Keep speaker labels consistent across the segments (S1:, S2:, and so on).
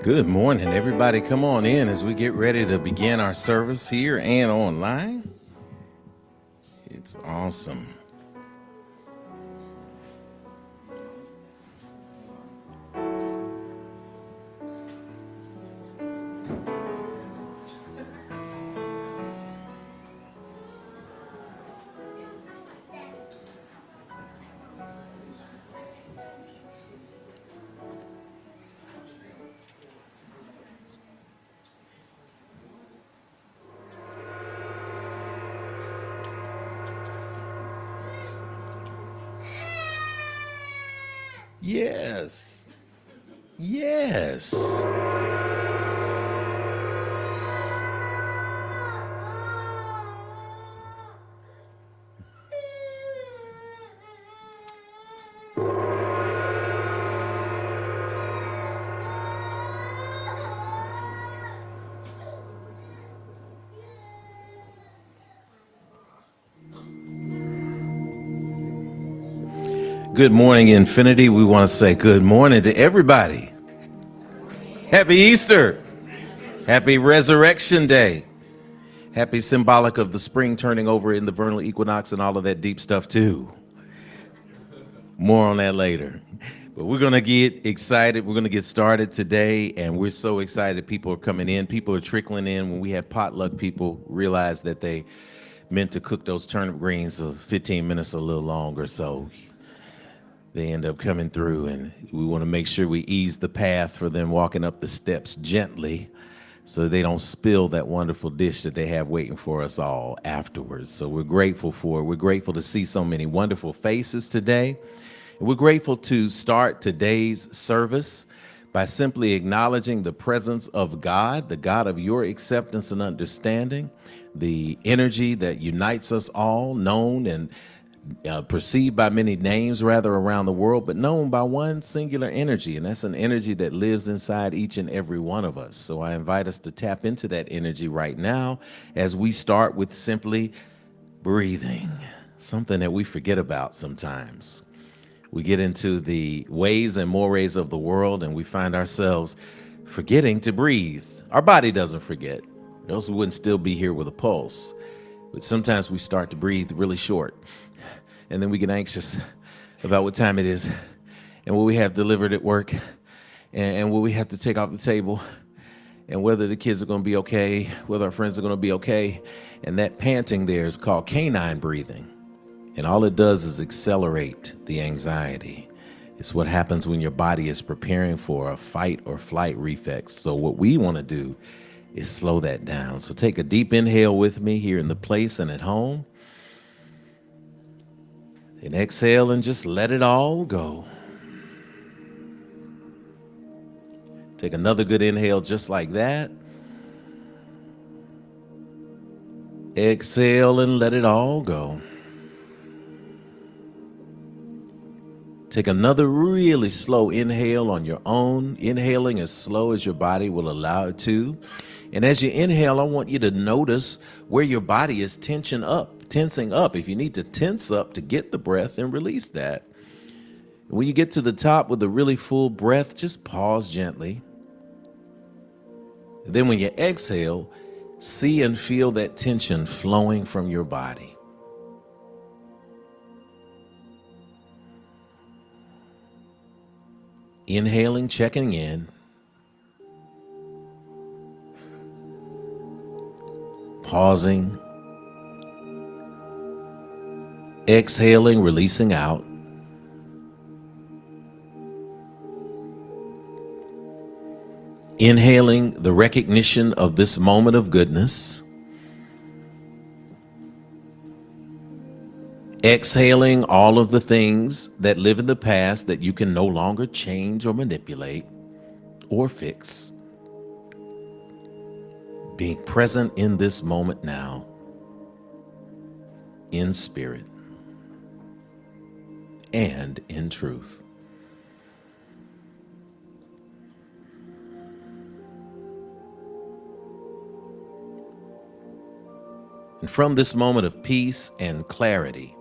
S1: Good morning, everybody. Come on in as we get ready to begin our service here and online. It's awesome. Yes. Yes. Good morning, Infinity. We want to say good morning to everybody. Happy Easter. Happy Resurrection Day. Happy symbolic of the spring turning over in the vernal equinox and all of that deep stuff too. More on that later. But we're going to get excited. We're going to get started today, and we're so excited people are coming in. People are trickling in. When we have potluck, people realize that they meant to cook those turnip greens 15 minutes a little longer, so they end up coming through, and we want to make sure we ease the path for them walking up the steps gently so they don't spill that wonderful dish that they have waiting for us all afterwards. So we're grateful for it. We're grateful to see so many wonderful faces today. And we're grateful to start today's service by simply acknowledging the presence of God, the God of your acceptance and understanding, the energy that unites us all, known and perceived by many names rather around the world, but known by one singular energy, and that's an energy that lives inside each and every one of us. So I invite us to tap into that energy right now as we start with simply breathing, something that we forget about sometimes. We get into the ways and mores of the world and we find ourselves forgetting to breathe. Our body doesn't forget, or else we wouldn't still be here with a pulse. But sometimes we start to breathe really short. And then we get anxious about what time it is and what we have delivered at work and what we have to take off the table and whether the kids are going to be okay, whether our friends are going to be okay. And that panting there is called canine breathing. And all it does is accelerate the anxiety. It's what happens when your body is preparing for a fight or flight reflex. So what we want to do is slow that down. So take a deep inhale with me here in the place and at home. And exhale and just let it all go. Take another good inhale just like that. Exhale and let it all go. Take another really slow inhale on your own, inhaling as slow as your body will allow it to. And as you inhale, I want you to notice where your body is tensing up. If you need to tense up to get the breath, then release that. When you get to the top with a really full breath, just pause gently. And then when you exhale, see and feel that tension flowing from your body. Inhaling, checking in. Pausing. Exhaling, releasing out. Inhaling the recognition of this moment of goodness. Exhaling all of the things that live in the past that you can no longer change or manipulate or fix. Being present in this moment now, in spirit and in truth. And from this moment of peace and clarity,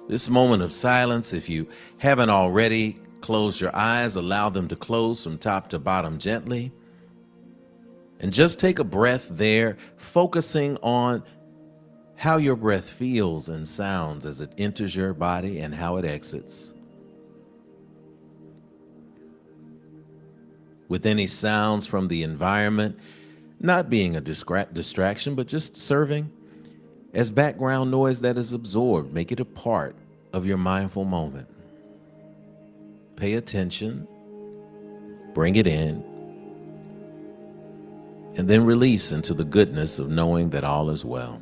S1: this moment of silence, if you haven't already, close your eyes, allow them to close from top to bottom gently. And just take a breath there, focusing on how your breath feels and sounds as it enters your body and how it exits. With any sounds from the environment not being a distraction, but just serving as background noise that is absorbed. Make it a part of your mindful moment. Pay attention, bring it in, and then release into the goodness of knowing that all is well.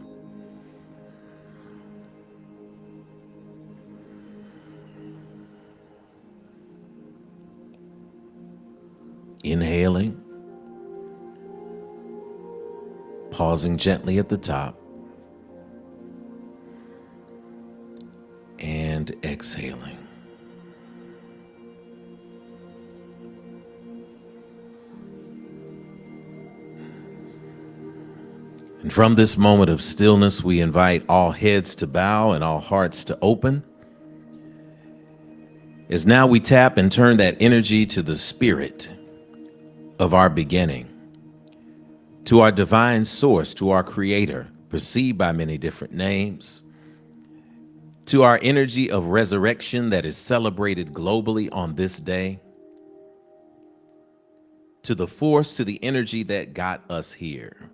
S1: Inhaling, pausing gently at the top, and exhaling. And from this moment of stillness, we invite all heads to bow and all hearts to open. As now we tap and turn that energy to the spirit of our beginning, to our divine source, to our creator, perceived by many different names, to our energy of resurrection that is celebrated globally on this day, to the force, to the energy that got us here,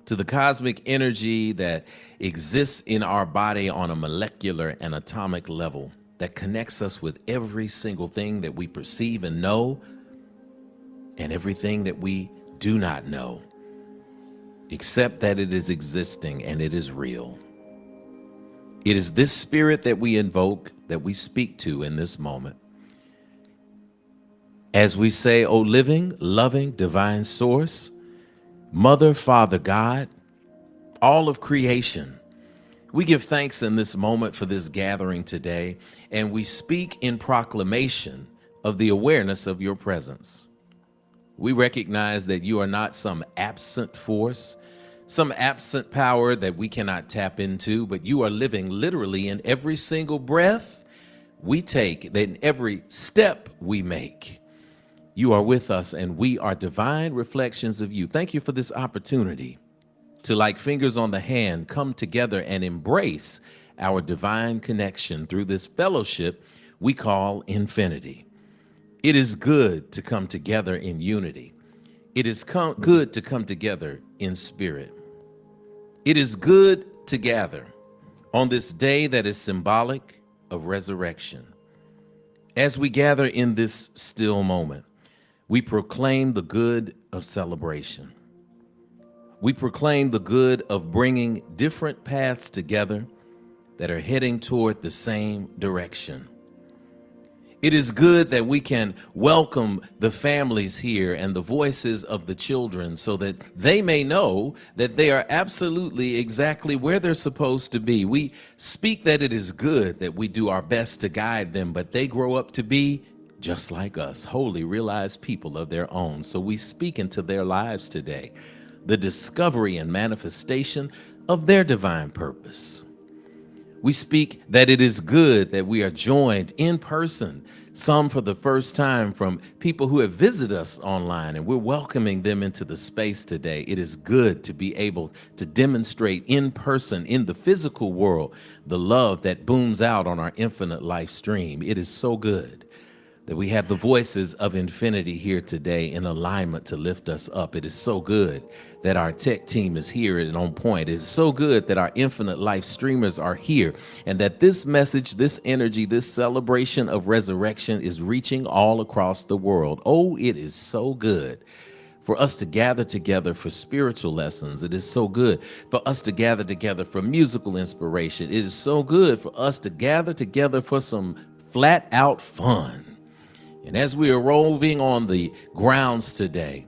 S1: to the cosmic energy that exists in our body on a molecular and atomic level that connects us with every single thing that we perceive and know and everything that we do not know, except that it is existing and it is real. It is this spirit that we invoke, that we speak to in this moment. As we say, O living, loving, divine source, Mother, Father, God, all of creation, we give thanks in this moment for this gathering today, and we speak in proclamation of the awareness of your presence. We recognize that you are not some absent force, some absent power that we cannot tap into, but you are living literally in every single breath we take, in every step we make. You are with us, and we are divine reflections of you. Thank you for this opportunity to, like fingers on the hand, come together and embrace our divine connection through this fellowship we call infinity. It is good to come together in unity. It is good to come together in spirit. It is good to gather on this day that is symbolic of resurrection. As we gather in this still moment, we proclaim the good of celebration. We proclaim the good of bringing different paths together that are heading toward the same direction. It is good that we can welcome the families here and the voices of the children so that they may know that they are absolutely exactly where they're supposed to be. We speak that it is good that we do our best to guide them, but they grow up to be just like us, wholly realized people of their own. So we speak into their lives today, the discovery and manifestation of their divine purpose. We speak that it is good that we are joined in person, some for the first time from people who have visited us online, and we're welcoming them into the space today. It is good to be able to demonstrate in person, in the physical world, the love that booms out on our infinite life stream. It is so good that we have the voices of infinity here today in alignment to lift us up. It is so good that our tech team is here and on point. It is so good that our infinite life streamers are here, and that this message, this energy, this celebration of resurrection is reaching all across the world. Oh, it is so good for us to gather together for spiritual lessons. It is so good for us to gather together for musical inspiration. It is so good for us to gather together for some flat out fun. And as we are roving on the grounds today,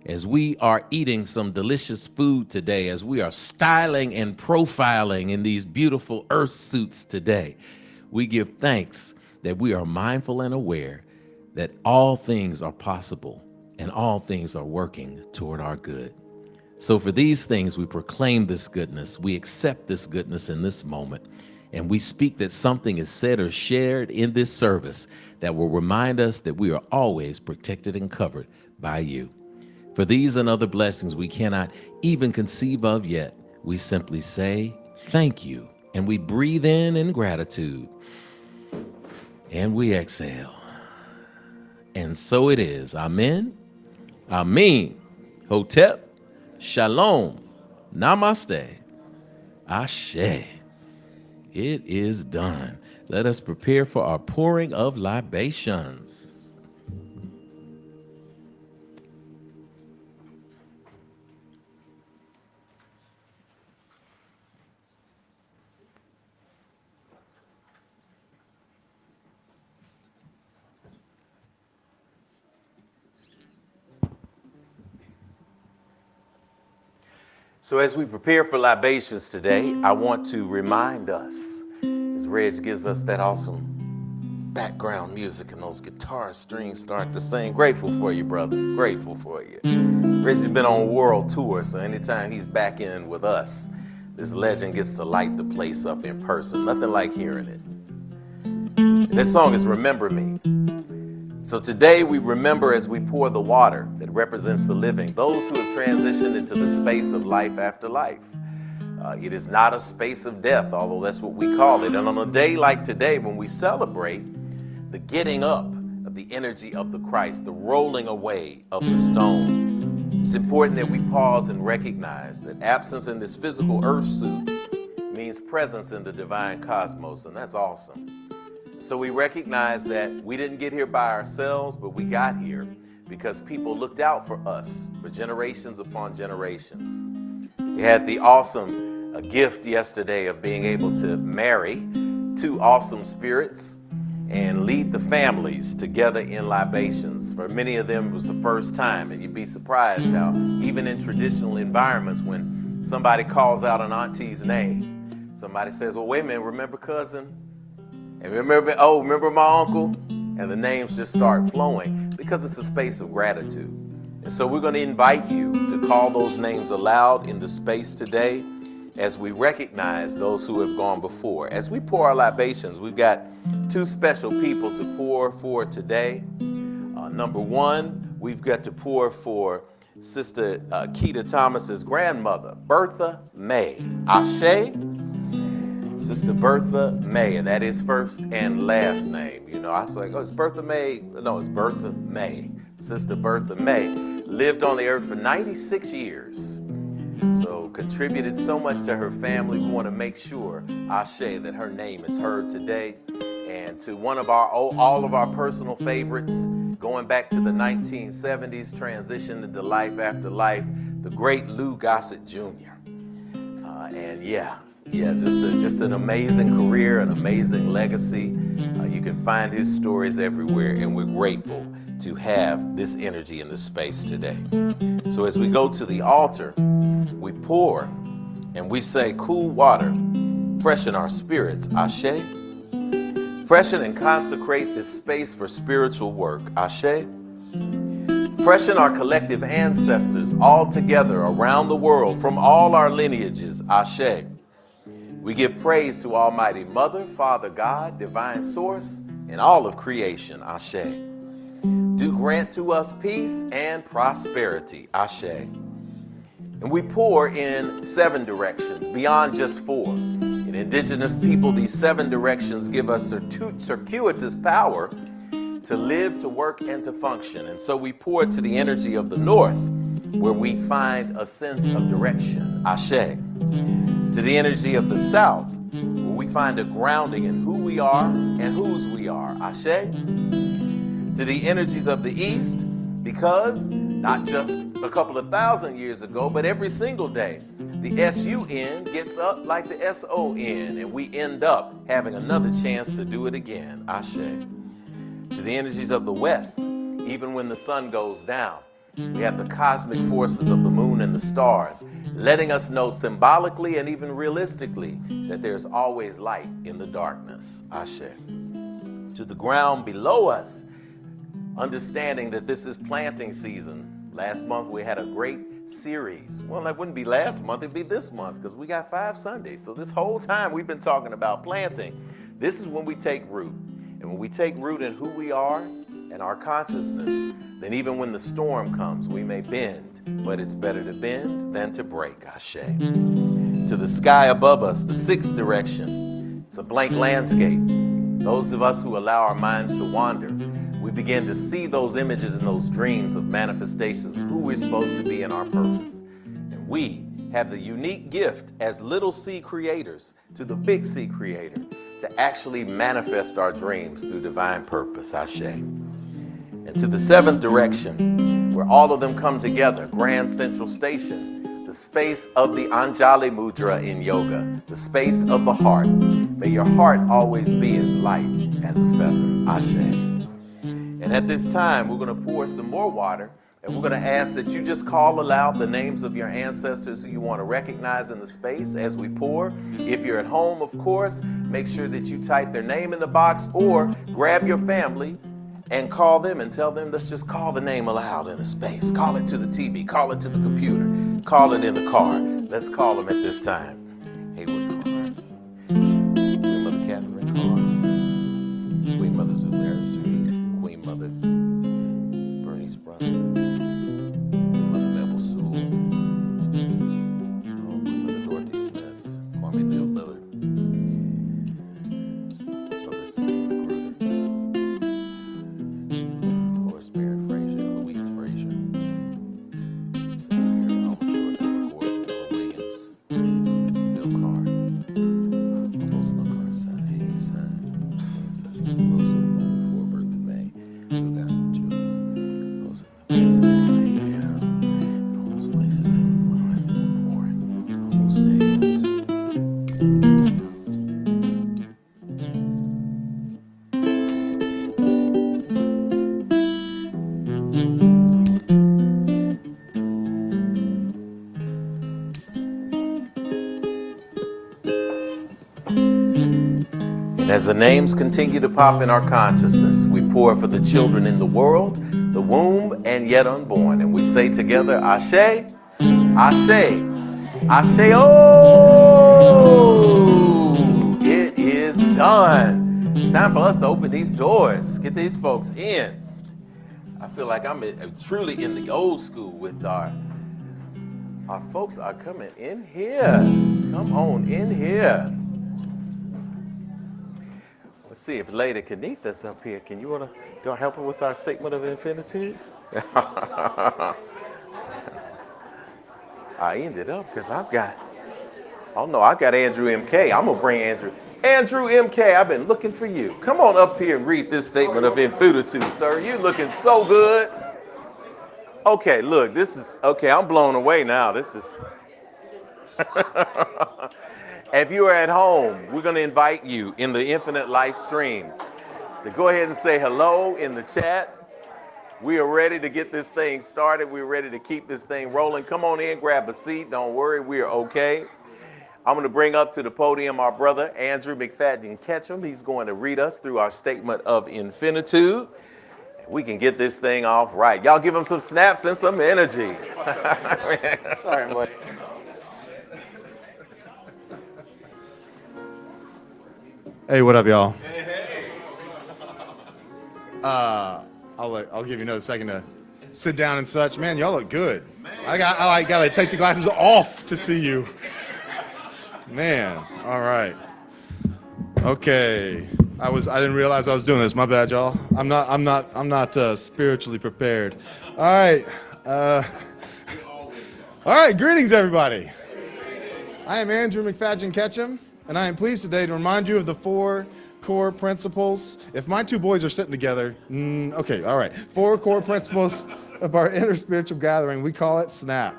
S1: as we are eating some delicious food today, as we are styling and profiling in these beautiful earth suits today, we give thanks that we are mindful and aware that all things are possible and all things are working toward our good. So for these things, we proclaim this goodness. We accept this goodness in this moment. And we speak that something is said or shared in this service that will remind us that we are always protected and covered by you. For these and other blessings we cannot even conceive of yet, we simply say thank you, and we breathe in gratitude, and we exhale. And so it is. Amen. Amen. Hotep. Shalom. Namaste. Ashe. It is done. Let us prepare for our pouring of libations. So as we prepare for libations today, I want to remind us, as Reg gives us that awesome background music and those guitar strings start to sing. Grateful for you, brother. Grateful for you. Reg's been on a world tour, so anytime he's back in with us, this legend gets to light the place up in person. Nothing like hearing it. And this song is Remember Me. So today we remember as we pour the water that represents the living, those who have transitioned into the space of life after life. It is not a space of death, although that's what we call it. And on a day like today, when we celebrate the getting up of the energy of the Christ, the rolling away of the stone, it's important that we pause and recognize that absence in this physical earth suit means presence in the divine cosmos, and that's awesome. So we recognize that we didn't get here by ourselves, but we got here because people looked out for us for generations upon generations. We had the awesome gift yesterday of being able to marry two awesome spirits and lead the families together in libations. For many of them, it was the first time, and you'd be surprised how even in traditional environments, when somebody calls out an auntie's name, somebody says, well, wait a minute, remember cousin? And remember my uncle? And the names just start flowing because it's a space of gratitude. And so we're going to invite you to call those names aloud in the space today as we recognize those who have gone before. As we pour our libations, we've got two special people to pour for today. Number one, we've got to pour for Sister Keita Thomas's grandmother, Bertha May. Ashe. Sister Bertha May, and that is first and last name. You know, I was like, oh, it's Bertha May. No, it's Bertha May. Sister Bertha May lived on the earth for 96 years. So contributed so much to her family. We want to make sure, Ashe, that her name is heard today. And to one of all of our personal favorites, going back to the 1970s, transitioned into life after life, the great Lou Gossett Jr. Just an amazing career, an amazing legacy. You can find his stories everywhere, and we're grateful to have this energy in this space today. So as we go to the altar, we pour and we say, cool water, freshen our spirits, Ashe. Freshen and consecrate this space for spiritual work, Ashe. Freshen our collective ancestors all together around the world from all our lineages, Ashe. We give praise to Almighty Mother, Father God, Divine Source, and all of creation, Ashe. Do grant to us peace and prosperity, Ashe. And we pour in 7 directions, beyond just 4. In indigenous people, these 7 directions give us circuitous power to live, to work, and to function. And so we pour to the energy of the north, where we find a sense of direction, Ashe. To the energy of the south, where we find a grounding in who we are and whose we are, Ashe. To the energies of the east, because not just a couple of thousand years ago, but every single day, the S-U-N gets up like the S-O-N, and we end up having another chance to do it again, Ashe. To the energies of the west, even when the sun goes down, we have the cosmic forces of the moon and the stars, letting us know symbolically and even realistically that there's always light in the darkness, Ashe. To the ground below us, understanding that this is planting season. Last month we had a great series. Well, that wouldn't be last month, it'd be this month because we got 5 Sundays. So this whole time we've been talking about planting. This is when we take root. And when we take root in who we are and our consciousness, then even when the storm comes, we may bend, but it's better to bend than to break, Ashe. To the sky above us, the 6th direction, it's a blank landscape. Those of us who allow our minds to wander, we begin to see those images and those dreams of manifestations of who we're supposed to be in our purpose. And we have the unique gift as little C creators to the big C creator to actually manifest our dreams through divine purpose, Ashe. And to the 7th direction, where all of them come together, Grand Central Station, the space of the Anjali Mudra in yoga, the space of the heart. May your heart always be as light as a feather, Ashe. And at this time, we're going to pour some more water, and we're going to ask that you just call aloud the names of your ancestors who you want to recognize in the space as we pour. If you're at home, of course, make sure that you type their name in the box or grab your family and call them and tell them, let's just call the name aloud in the space. Call it to the TV, call it to the computer, call it in the car. Let's call them at this time. Hayward Carr, Queen Mother Catherine Carr, Queen Mother Zulera Sweet, Queen Mother Bernice Brunson, Queen Mother Mabel Sewell, Queen Mother Dorothy Smith, Kwame Neal Lillard, Mother Steve Magruder, Horace Barrett Frazier, Louise Frazier, Senator Alma Short, Albert Gordon, Bill Williams, Bill Carr, all those no Carr son, Hayes son, ancestors, those who were born before birth of May, who got some children, those places in all those places in born, all those names. As the names continue to pop in our consciousness, we pour for the children in the world, the womb, and yet unborn. And we say together, Ashe, Ashe, Ashe, oh, it is done. Time for us to open these doors, get these folks in. I feel like I'm truly in the old school with our folks are coming in here. Come on in here. Let's see if Lady Kenitha's up here. Can you help her with our statement of infinitude? I ended up because I got Andrew MK. I'm gonna bring Andrew MK, I've been looking for you. Come on up here and read this statement of infinitude, sir. You looking so good. Okay, look, I'm blown away now. This is If you are at home, we're going to invite you in the Infinite Life stream to go ahead and say hello in the chat. We are ready to get this thing started. We're ready to keep this thing rolling. Come on in, grab a seat. Don't worry, we are okay. I'm going to bring up to the podium our brother, Andrew McFadden Ketchum. He's going to read us through our statement of infinitude. We can get this thing off right. Y'all give him some snaps and some energy.
S2: Sorry, buddy. Hey, what up, y'all? Hey. I'll give you another second to sit down and such. Man, y'all look good. I gotta take the glasses off to see you. Man, all right. Okay. I didn't realize I was doing this. My bad, y'all. I'm not spiritually prepared. All right. All right. Greetings, everybody. I am Andrew McFadden Ketchum, and I am pleased today to remind you of the 4 core principles. If my 2 boys are sitting together, okay, all right. 4 core principles of our inner spiritual gathering. We call it SNAP.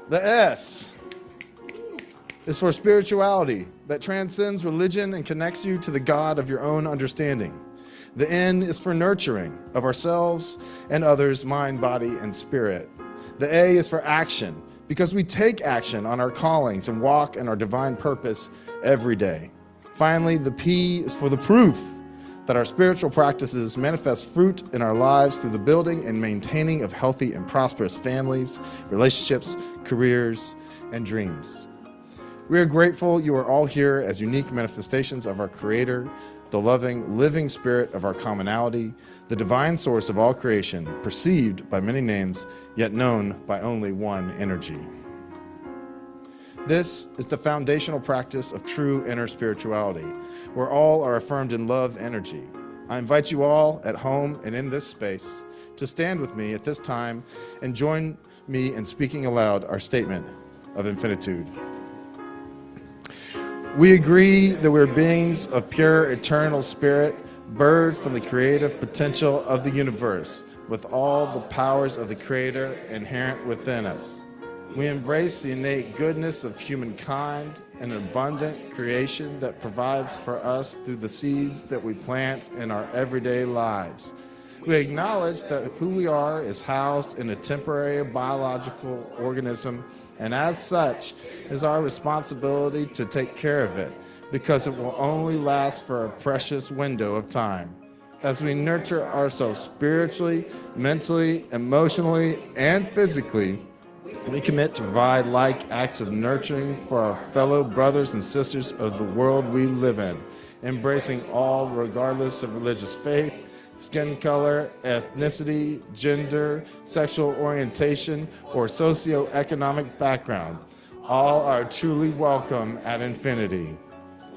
S2: The S is for spirituality that transcends religion and connects you to the God of your own understanding. The N is for nurturing of ourselves and others, mind, body, and spirit. The A is for action, because we take action on our callings and walk in our divine purpose every day. Finally, the P is for the proof that our spiritual practices manifest fruit in our lives through the building and maintaining of healthy and prosperous families, relationships, careers, and dreams. We are grateful you are all here as unique manifestations of our Creator, the loving, living spirit of our commonality, the divine source of all creation, perceived by many names, yet known by only one energy. This is the foundational practice of true inner spirituality, where all are affirmed in love energy. I invite you all at home and in this space to stand with me at this time and join me in speaking aloud our statement of infinitude. We agree that we're beings of pure eternal spirit, birthed from the creative potential of the universe, with all the powers of the Creator inherent within us. We embrace the innate goodness of humankind, an abundant creation that provides for us through the seeds that we plant in our everyday lives. We acknowledge that who we are is housed in a temporary biological organism, and as such, is our responsibility to take care of it, because it will only last for a precious window of time. As we nurture ourselves spiritually, mentally, emotionally, and physically, we commit to provide like acts of nurturing for our fellow brothers and sisters of the world we live in, embracing all regardless of religious faith, skin color, ethnicity, gender, sexual orientation, or socioeconomic background. All are truly welcome at Infinity.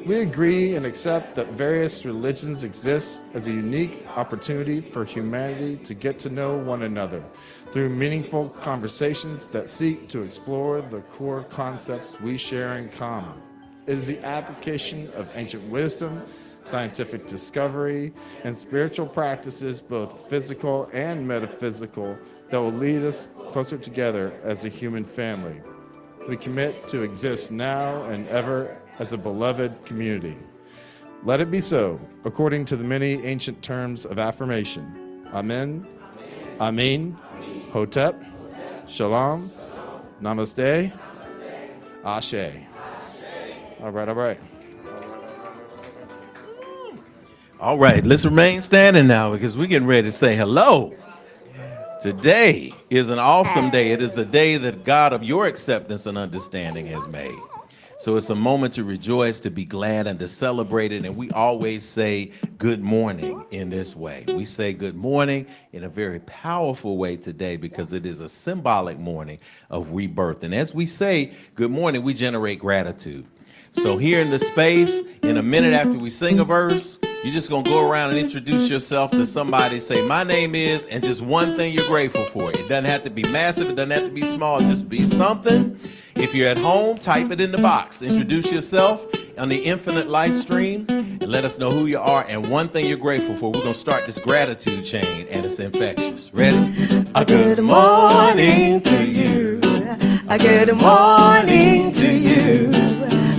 S2: We agree and accept that various religions exist as a unique opportunity for humanity to get to know one another through meaningful conversations that seek to explore the core concepts we share in common. It is the application of ancient wisdom, scientific discovery, and spiritual practices, both physical and metaphysical, that will lead us closer together as a human family. We commit to exist now and ever as a beloved community. Let it be so, according to the many ancient terms of affirmation. Amen, Amin, Hotep, Shalom, Namaste, Ashe. All right.
S1: All right, let's remain standing now because we're getting ready to say hello. Today is an awesome day. It is the day that God of your acceptance and understanding has made. So it's a moment to rejoice, to be glad, and to celebrate it. And we always say good morning in this way. We say good morning in a very powerful way today because it is a symbolic morning of rebirth. And as we say good morning, we generate gratitude. So here in the space, in a minute after we sing a verse, you're just going to go around and introduce yourself to somebody, say, my name is, and just one thing you're grateful for. It doesn't have to be massive. It doesn't have to be small. Just be something. If you're at home, type it in the box. Introduce yourself on the Infinite live stream and let us know who you are and one thing you're grateful for. We're going to start this gratitude chain, and it's infectious. Ready?
S3: A good morning to you. A good morning to you.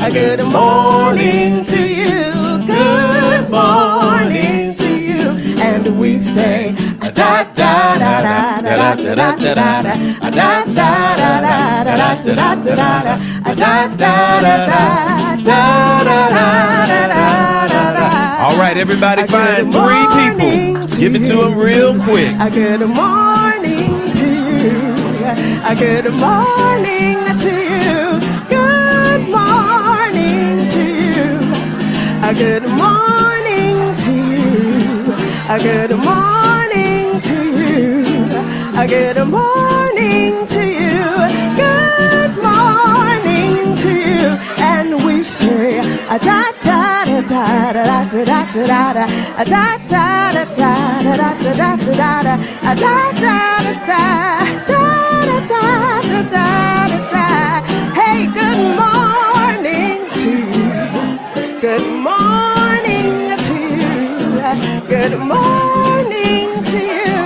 S3: A good morning to you. Good morning to you. And we say a da da da da da da da da da da, a da da da da da da da da da, a da da da da da da da da.
S1: All right, everybody, find three people. Give it to them real quick.
S3: A good morning to you. A good morning to you. Good morning to you. A good morning to you. A good morning to you. A good morning to you. Good morning to you. And we say a da da da da da da da da da, a da da da da da da da da da, a da da da da da da da da da. Hey, good morning to you. Good morning to you. Good morning to you.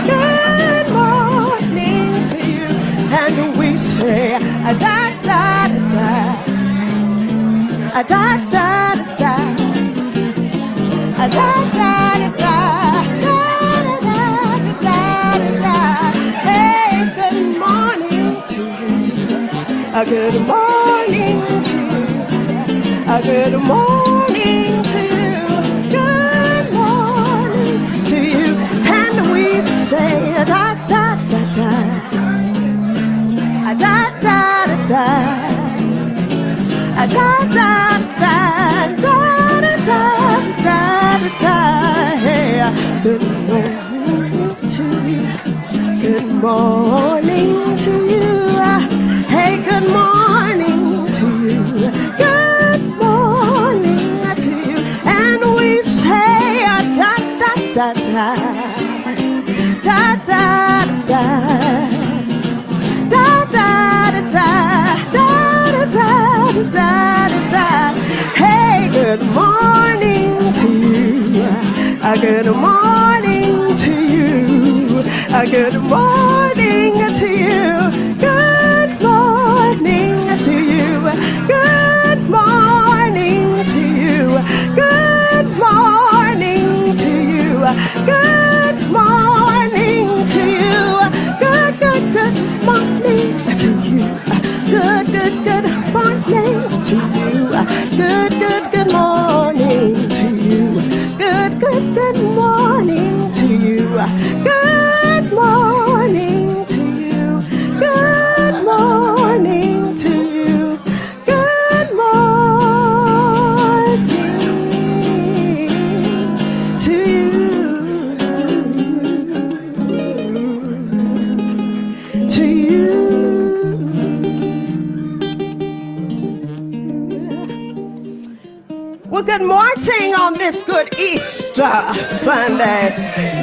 S3: Good morning to you. And we say a da da da da, a da da da da, a da da da da, da da da da da. Hey, good morning to you. A good morning to you. A good morning to you. Good morning. say da da da da, da da da da, da da da da da da da. Hey, good morning to you. Good morning to you. Hey, good morning to you. Good morning to you. And we say da da da da, da da da da, da da da da, da da da. Hey, good morning to you. Good morning to you. Good morning to you. Good morning to you. Good morning to you. Good morning to you. Good morning to you. Good morning to you. Good morning to you. Good morning to you. Good morning to you. Good morning to you. Good morning to you. Good morning to you. To you. Well, good morning on this good Easter Sunday.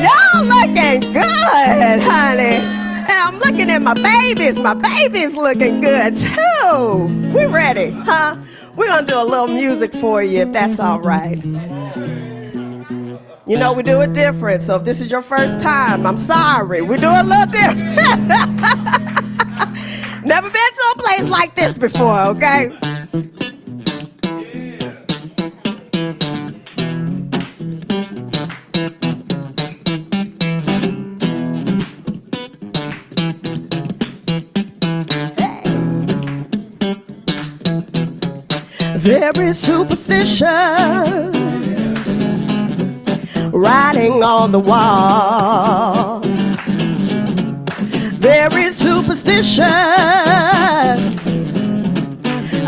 S3: Y'all looking good, honey. And I'm looking at my babies. My baby's looking good too. We ready, huh? We're gonna do a little music for you if that's all right. You know, we do it different, so if this is your first time, I'm sorry. We do it a little different. Never been to a place like this before, okay? Very superstitious, writing on the wall. Very superstitious,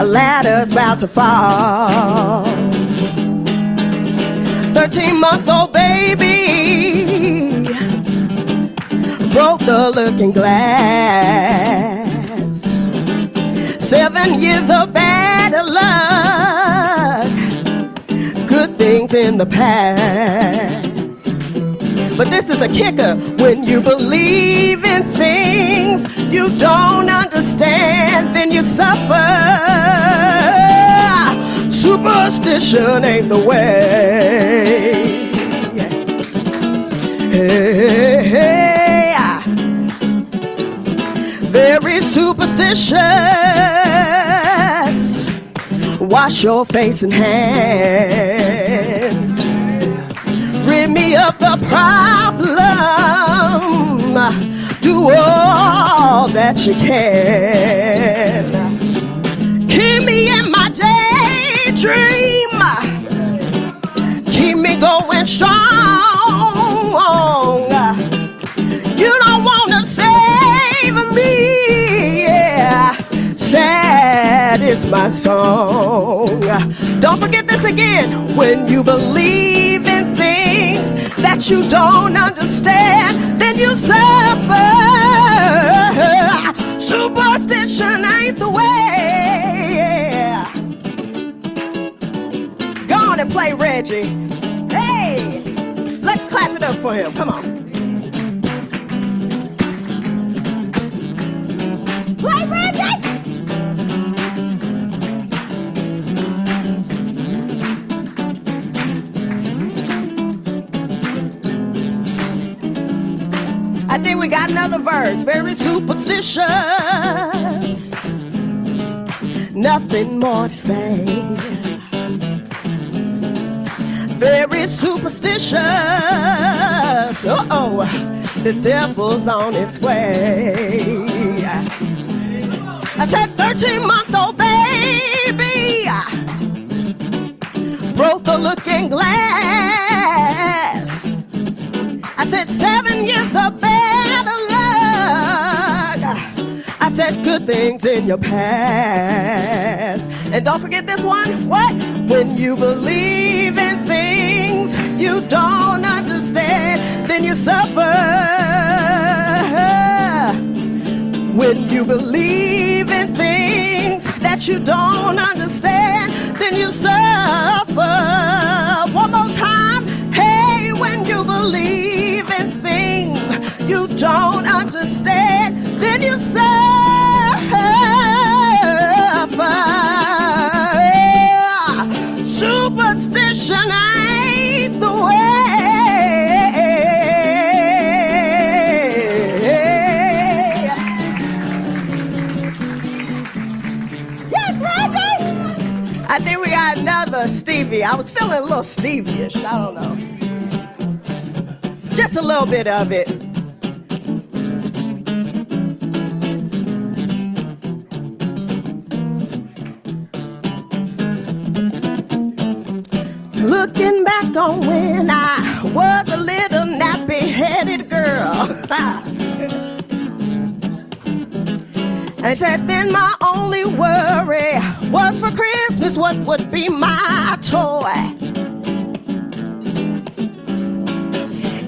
S3: a ladder's about to fall. 13-month-old baby broke the looking glass. 7 years of bad luck, good things in the past. But this is a kicker: when you believe in things you don't understand, then you suffer. Superstition ain't the way. Hey, hey, very superstitious. Wash your face and hand. Rid me of the problem. Do all that you can. Keep me in my daydream. Keep me going strong. You don't want to save me, yeah. Sad is my song. Don't forget this again. When you believe in things that you don't understand, then you suffer. Superstition ain't the way, yeah. Go on and play Reggie. Hey, let's clap it up for him. Come on. Play Reggie. I think we got another verse. Very superstitious, nothing more to say. Very superstitious, uh-oh, the devil's on its way. I said 13-month-old baby broke the looking glass. I said 7 years of bad luck. I said good things in your past. And don't forget this one. What? When you believe in things you don't understand, then you suffer. When you believe in things that you don't understand, then you suffer. One more time. Hey, when you believe in things you don't understand, then you suffer. Superstition ain't the way. Yes, Reggie? I think we got another Stevie. I was feeling a little Stevie-ish. I don't know. Just a little bit of it. Looking back on when I was a little nappy-headed girl. I said then my only worry was for Christmas what would be my toy.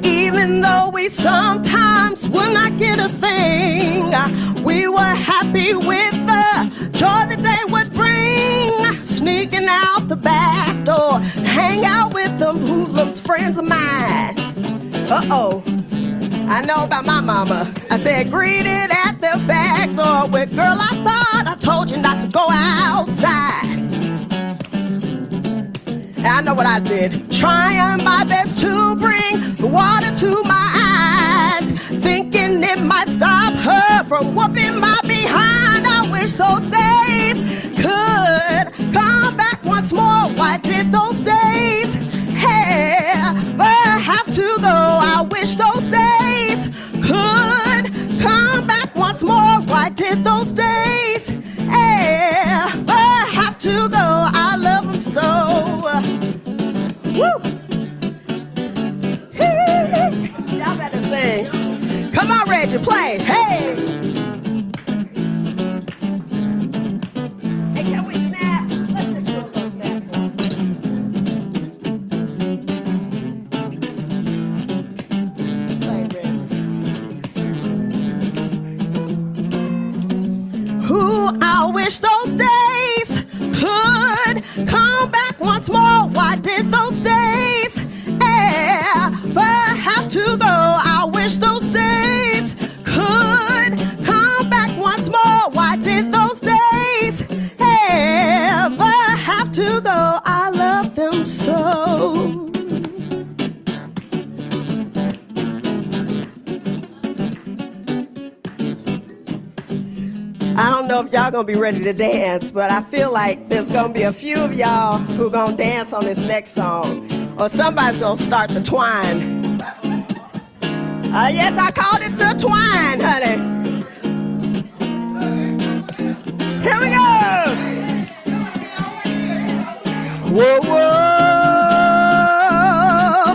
S3: Even though we sometimes would not get a thing, we were happy with the joy that they would bring. Sneaking out the back door, hang out with them hoodlums, friends of mine. Uh-oh, I know about my mama. I said greeted at the back door with, girl, I thought I told you not to go outside. And I know what I did, trying my best to bring the water to my eyes, thinking it might stop her from whooping my behind. I wish those days could come back once more. Why did those days ever have to go? I wish those days could come back once more. Why did those days ever have to go? I love them so. Woo! Y'all better sing. Come on, Reggie, play. Hey! Hey, can we snap? Let's just do a little snap. Play, Reggie. Ooh, I wish those days could come back once more. Why did those days ever have to go? I wish those days could come back once more. Why did those days ever have to go? I love them so. I don't know if y'all gonna be ready to dance, but I feel like there's gonna be a few of y'all who gonna dance on this next song, or somebody's gonna start the twine. Yes, I called it the twine, honey. Here we go. Whoa,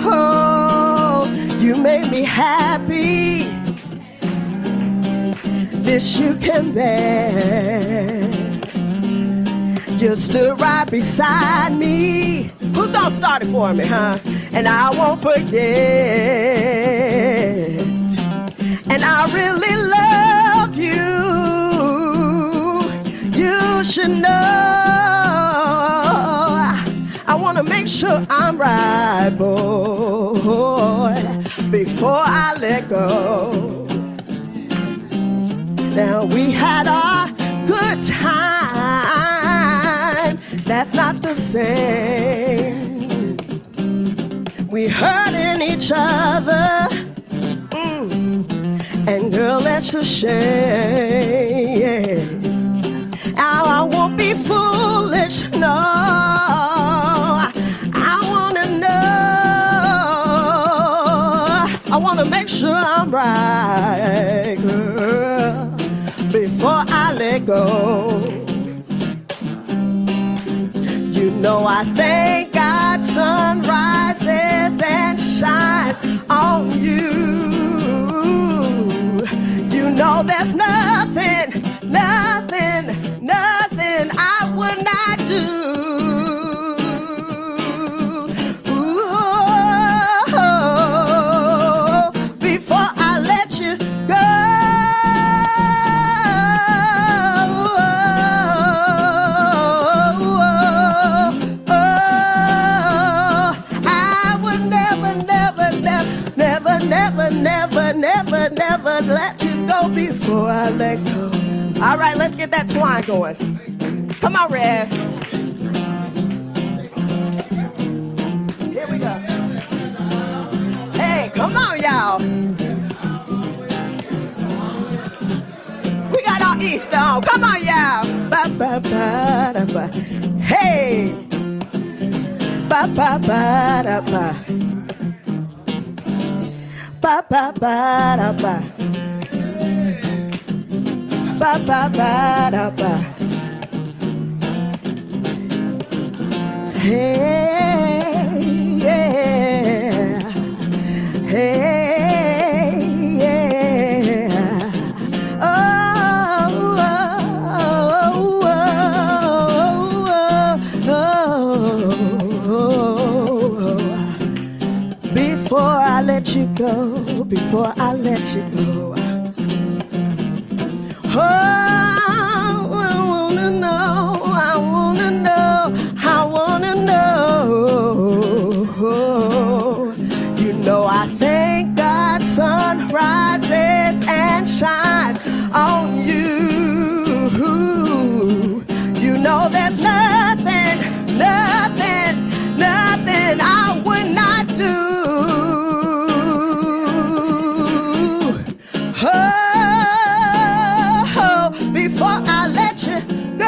S3: whoa, you made me happy. This you can bear. You stood right beside me. Who's gonna start it for me, huh? And I won't forget. And I really love you. You should know. I wanna make sure I'm right, boy, before I let go. Now we had our good time. That's not the same. We hurting each other. And girl, that's a shame. Now I won't be foolish, no. I wanna know. I wanna make sure I'm right, girl, before I let go. You know I thank God God's sun rises and shines on you. You know there's nothing, nothing, nothing I would not do. Ooh, before I let you go. Never let you go before I let go. All right, let's get that twine going. Come on, Rev. Here we go. Hey, come on, y'all. We got our Easter on. Come on, y'all. Ba ba ba da ba. Hey. Ba ba ba da ba. Ba ba ba da ba. Ba ba ba da ba. Hey, yeah. Hey, yeah. Oh, oh, oh, oh, oh. Before I let you go, before I let you go. Oh, I wanna know, I wanna know, I wanna know. You know I thank God sun rises and shines on you. You know there's nothing, nothing, nothing I would not do. Oh, before I let you go.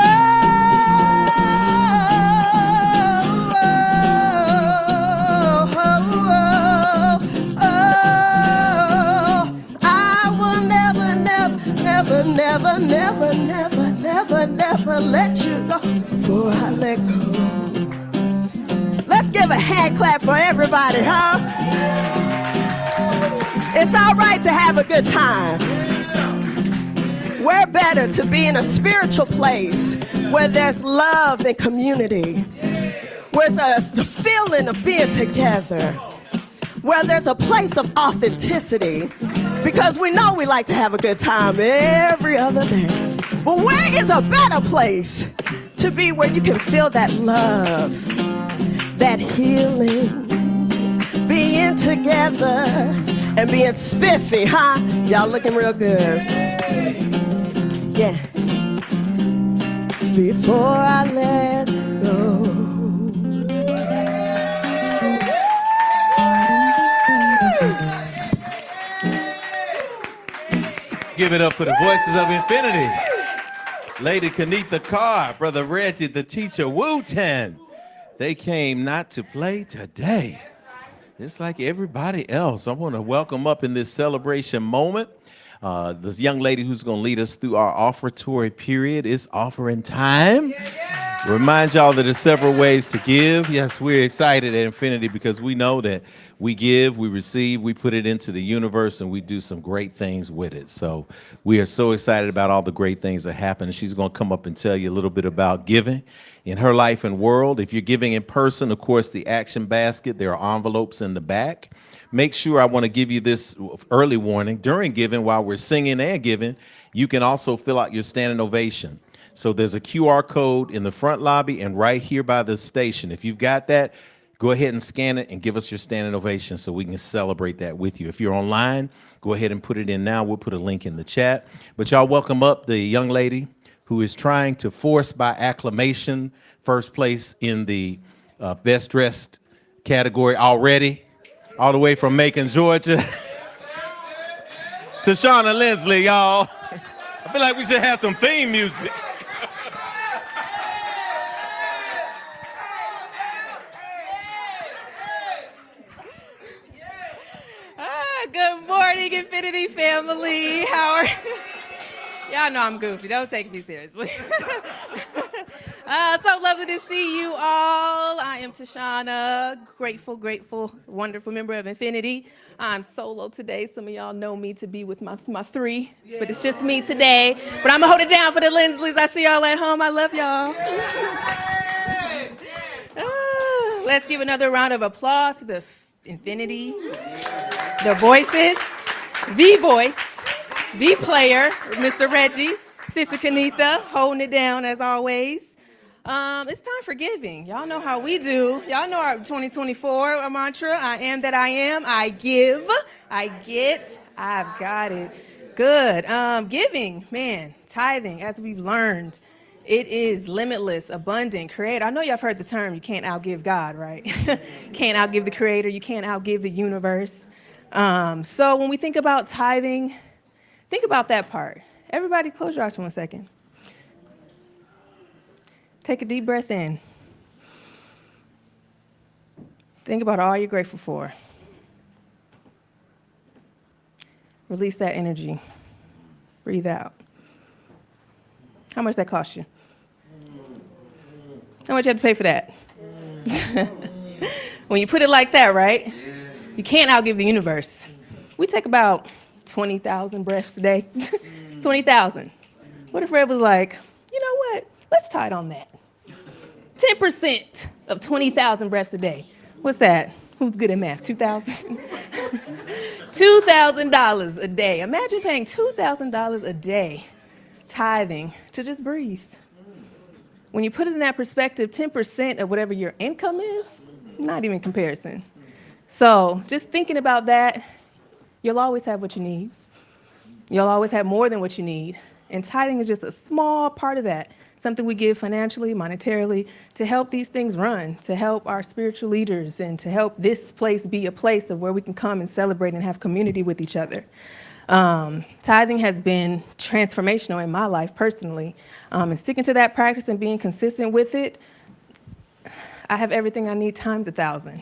S3: I will never, never, never, never, never, never, never let you go before I let go. Let's give a hand clap for everybody, huh? It's all right to have a good time. Where better to be in a spiritual place where there's love and community, where there's the feeling of being together, where there's a place of authenticity, because we know we like to have a good time every other day. But where is a better place to be where you can feel that love, that healing, being together and being spiffy, huh? Y'all looking real good. Yeah. Before I let go.
S1: Give it up for the voices of infinity. Lady Kenitha Carr, Brother Reggie, the teacher, Wu-Tan. They came not to play today. Just like everybody else. I want to welcome up in this celebration moment this young lady who's going to lead us through our offertory period. It's offering time. Remind y'all that there's several ways to give. Yes, we're excited at Infinity because we know that we give, we receive, we put it into the universe, and we do some great things with it. So we are so excited about all the great things that happen. She's going to come up and tell you a little bit about giving in her life and world. If you're giving in person, of course, the action basket, there are envelopes in the back. Make sure, I want to give you this early warning, during giving, while we're singing and giving, you can also fill out your standing ovation. So there's a QR code in the front lobby and right here by the station. If you've got that, go ahead and scan it and give us your standing ovation so we can celebrate that with you. If you're online, go ahead and put it in now. We'll put a link in the chat. But y'all welcome up the young lady who is trying to force by acclamation first place in the best dressed category already, all the way from Macon, Georgia. Tashana Lindsley, y'all. I feel like we should have some theme music.
S4: Good morning, Infinity family. How are you? Y'all know I'm goofy. Don't take me seriously. So lovely to see you all. I am I'm Tashana, grateful, wonderful member of Infinity. I'm solo today. Some of y'all know me to be with my three, but it's just me today. But I'm gonna hold it down for the Lindleys. I see y'all at home. I love y'all. Let's give another round of applause to the Infinity, the voices, the voice, the player, Mr. Reggie, Sister Kanitha, holding it down as always. It's time for giving. Y'all know how we do. Y'all know our 2024 mantra, I am that I am. I give, I get, I've got it. Good. Giving, man, tithing, as we've learned, it is limitless, abundant, creator. I know y'all have heard the term, you can't outgive God, right? Can't outgive the creator, you can't outgive the universe. So when we think about tithing, think about that part. Everybody close your eyes for 1 second. Take a deep breath in. Think about all you're grateful for. Release that energy. Breathe out. How much that cost you? How much you have to pay for that? When you put it like that, right? You can't outgive the universe. We take about 20,000 breaths a day. 20,000. What if Red was like, you know what? Let's tithe on that. 10% of 20,000 breaths a day. What's that? Who's good at math? 2,000? $2,000 a day. Imagine paying $2,000 a day tithing to just breathe. When you put it in that perspective, 10% of whatever your income is, not even comparison. So just thinking about that, you'll always have what you need. You'll always have more than what you need. And tithing is just a small part of that. Something we give financially, monetarily, to help these things run, to help our spiritual leaders, and to help this place be a place of where we can come and celebrate and have community with each other. Tithing has been transformational in my life personally. And sticking to that practice and being consistent with it, I have everything I need times 1,000.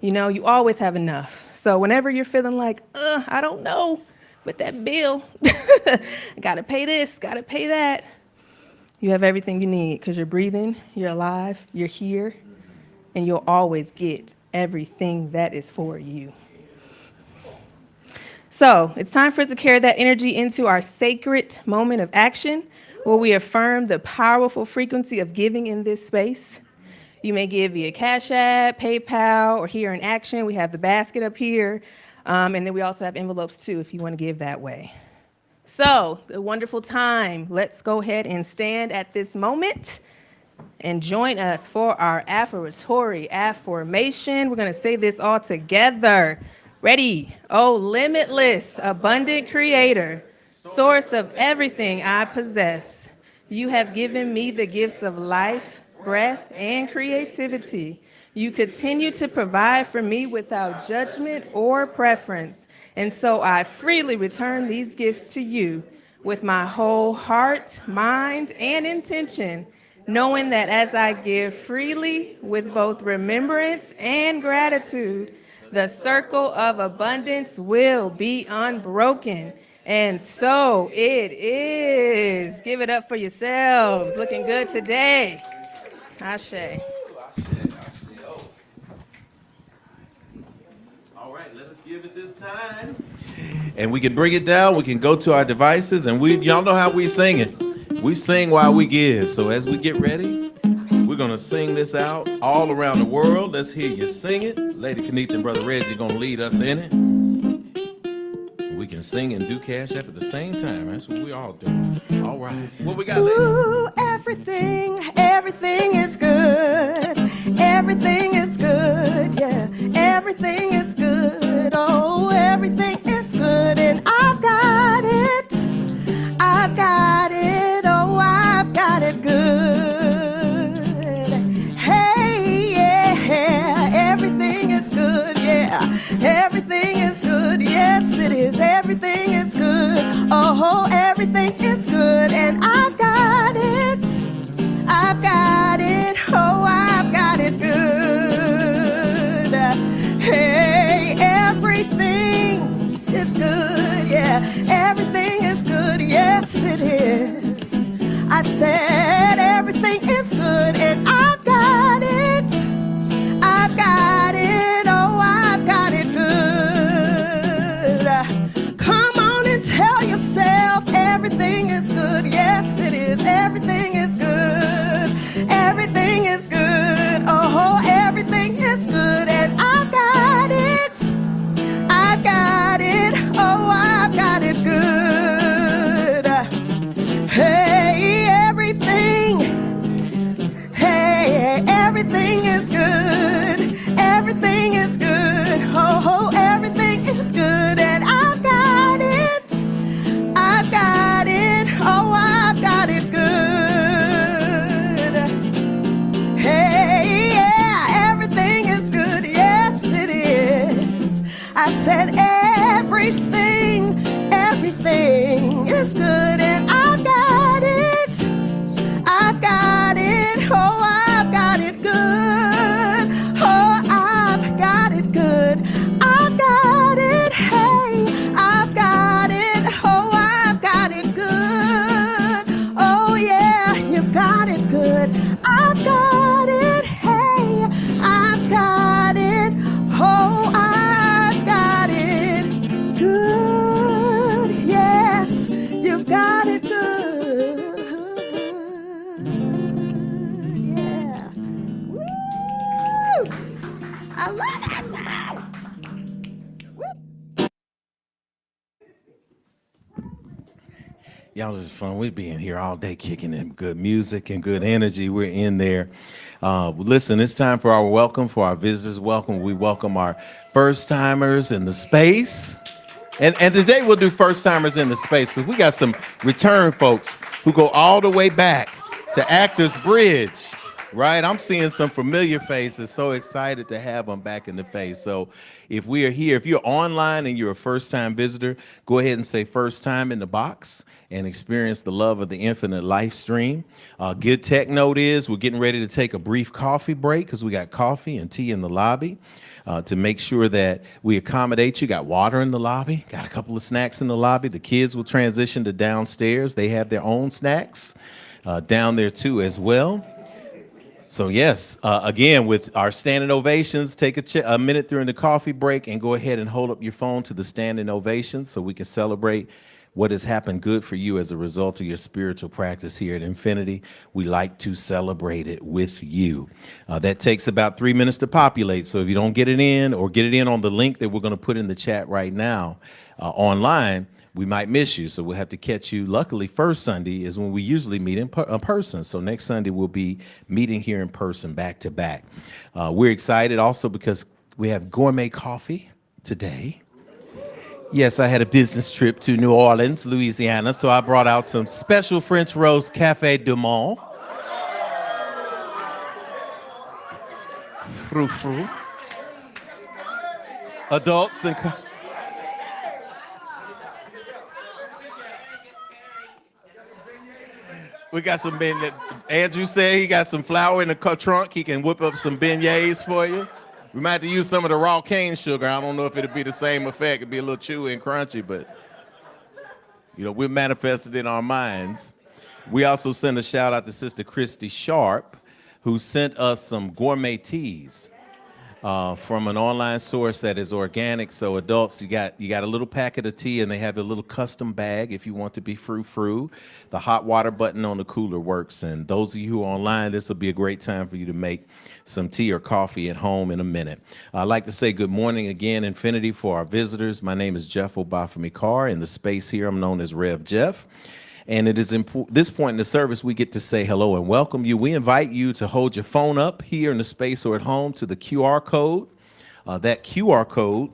S4: You know, you always have enough. So whenever you're feeling like, I don't know, but that bill, I gotta pay this, gotta pay that. You have everything you need because you're breathing, you're alive, you're here, and you'll always get everything that is for you. So it's time for us to carry that energy into our sacred moment of action where we affirm the powerful frequency of giving in this space. You may give via Cash App, PayPal, or here in action. We have the basket up here, and then we also have envelopes too if you want to give that way. So, a wonderful time. Let's go ahead and stand at this moment and join us for our affirmatory affirmation. We're going to say this all together. Ready? Oh, limitless, abundant creator, source of everything I possess. You have given me the gifts of life, breath, and creativity. You continue to provide for me without judgment or preference. And so I freely return these gifts to you with my whole heart, mind, and intention, knowing that as I give freely with both remembrance and gratitude, the circle of abundance will be unbroken. And so it is. Give it up for yourselves. Looking good today. Ashe.
S1: Let us give it this time. And we can bring it down. We can go to our devices, and y'all know how we sing it. We sing while we give. So as we get ready, we're going to sing this out all around the world. Let's hear you sing it. Lady Kanitha and Brother Reggie are going to lead us in it. We can sing and do Cash App at the same time. That's what we all do. All right. What we got, lady?
S3: Ooh, everything is good. Everything is good, yeah. Everything is good. Oh, everything is good, and I've got it. I've got it. Oh, I've got it good. Hey, yeah. Everything is good, yeah. Everything is good. Yes, it is. Everything is good. Oh, everything is good, and I've got it. I've got it. Oh, I've got it good. Hey, everything is good. Yeah, everything is good. Yes, it is. I said everything is good, and I've got it. I love that song.
S1: Y'all, this is fun. We'd be in here all day kicking in good music and good energy. We're in there. Listen, it's time for our welcome, for our visitors' welcome. We welcome our first-timers in the space. And today we'll do first-timers in the space because we got some return folks who go all the way back to Actors Bridge, right? I'm seeing some familiar faces. So excited to have them back in the face. So if we are here, if you're online and you're a first-time visitor, go ahead and say first time in the box and experience the love of the infinite life stream. Good tech note is we're getting ready to take a brief coffee break because we got coffee and tea in the lobby to make sure that we accommodate you. Got water in the lobby, got a couple of snacks in the lobby. The kids will transition to downstairs. They have their own snacks down there too as well. So yes, again, with our standing ovations, take a minute during the coffee break and go ahead and hold up your phone to the standing ovations so we can celebrate what has happened good for you as a result of your spiritual practice here at Infinity. We like to celebrate it with you. That takes about 3 minutes to populate. So if you don't get it in or get it in on the link that we're going to put in the chat right now online, we might miss you. So we'll have to catch you. Luckily, first Sunday is when we usually meet in person. So next Sunday, we'll be meeting here in person back to back. We're excited also because we have gourmet coffee today. Yes, I had a business trip to New Orleans, Louisiana, so I brought out some special French roast Café du Monde. Frou-frou. Adults and... We got some beignets. Andrew said he got some flour in the trunk. He can whip up some beignets for you. We might have to use some of the raw cane sugar. I don't know if it'll be the same effect. It'll be a little chewy and crunchy, but we're manifested in our minds. We also send a shout out to Sister Christy Sharp, who sent us some gourmet teas from an online source that is organic. So adults, you got a little packet of tea, and they have a little custom bag if you want to be frou-frou. The hot water button on the cooler works. And those of you who are online, this will be a great time for you to make some tea or coffee at home in a minute. I'd like to say good morning again, Infinity, for our visitors. My name is Jeff Obafemi Carr. In the space here, I'm known as Rev Jeff. And it is this point in the service, we get to say hello and welcome you. We invite you to hold your phone up here in the space or at home to the QR code. That QR code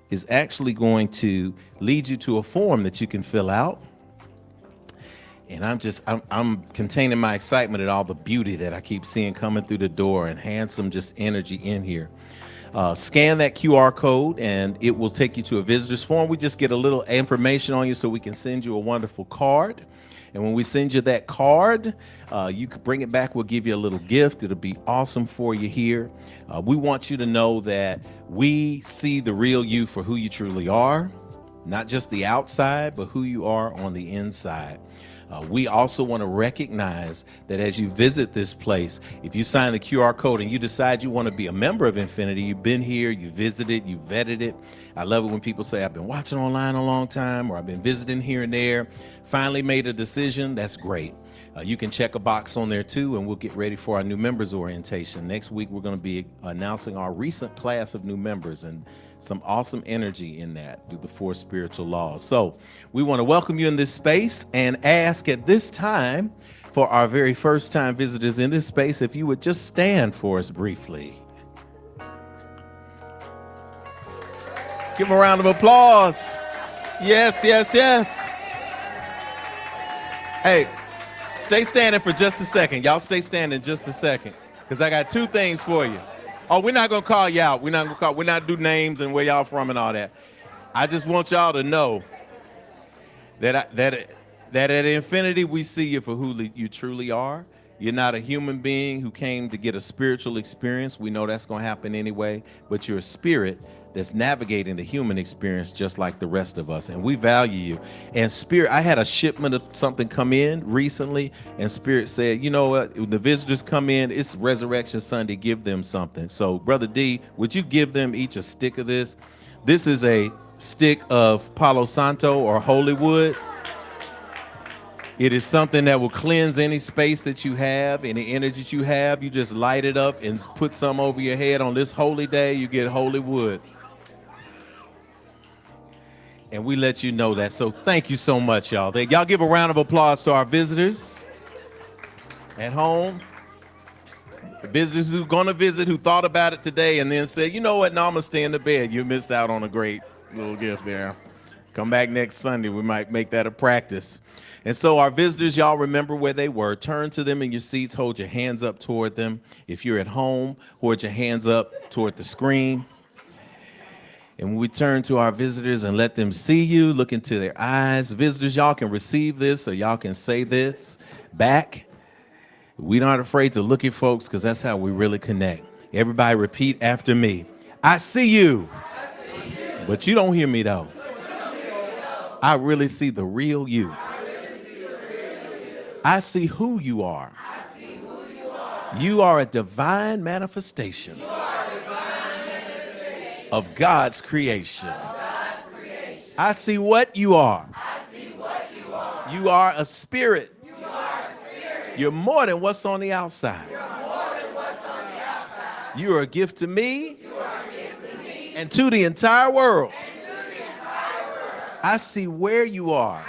S1: is actually going to lead you to a form that you can fill out. And I'm containing my excitement at all the beauty that I keep seeing coming through the door and handsome just energy in here. Scan that QR code and it will take you to a visitor's form. We just get a little information on you so we can send you a wonderful card. And when we send you that card, you can bring it back. We'll give you a little gift. It'll be awesome for you here. We want you to know that we see the real you for who you truly are, not just the outside, but who you are on the inside. We also want to recognize that as you visit this place, if you sign the QR code and you decide you want to be a member of Infinity, you've been here, you visited, you vetted it. I love it when people say, I've been watching online a long time, or I've been visiting here and there, finally made a decision. That's great. You can check a box on there too, and we'll get ready for our new members orientation. Next week, we're going to be announcing our recent class of new members, and some awesome energy in that through the 4 spiritual laws. So we want to welcome you in this space and ask at this time for our very first time visitors in this space, if you would just stand for us briefly. Give them a round of applause. Yes, yes, yes. Hey, stay standing for just a second. Y'all stay standing just a second, because I got 2 things for you. Oh, we're not gonna call you out. We're not do names and where y'all from and all that. I just want y'all to know that at Infinity we see you for who you truly are. You're not a human being who came to get a spiritual experience. We know that's gonna happen anyway, but you're a spirit that's navigating the human experience just like the rest of us, and we value you. And Spirit, I had a shipment of something come in recently, and Spirit said, you know what, when the visitors come in, it's Resurrection Sunday, give them something. So Brother D, would you give them each a stick of this? This is a stick of Palo Santo or Holy Wood. It is something that will cleanse any space that you have, any energy that you have. You just light it up and put some over your head on this holy day. You get holy wood. And we let you know that. So thank you so much, y'all. Y'all give a round of applause to our visitors at home. The visitors who are going to visit, who thought about it today and then said, you know what, no, I'm going to stay in the bed. You missed out on a great little gift there. Come back next Sunday. We might make that a practice. And so our visitors, y'all remember where they were. Turn to them in your seats. Hold your hands up toward them. If you're at home, hold your hands up toward the screen. And when we turn to our visitors and let them see you, look into their eyes. Visitors, y'all can receive this or y'all can say this back. We're not afraid to look at folks because that's how we really connect. Everybody repeat after me. I see you. But you don't hear me though. I really see the real you. I see who you are. You are a divine manifestation of God's creation. I see what you are. You are a spirit. You're more than what's on the outside. You are a gift to me and to the entire world. I see where you are.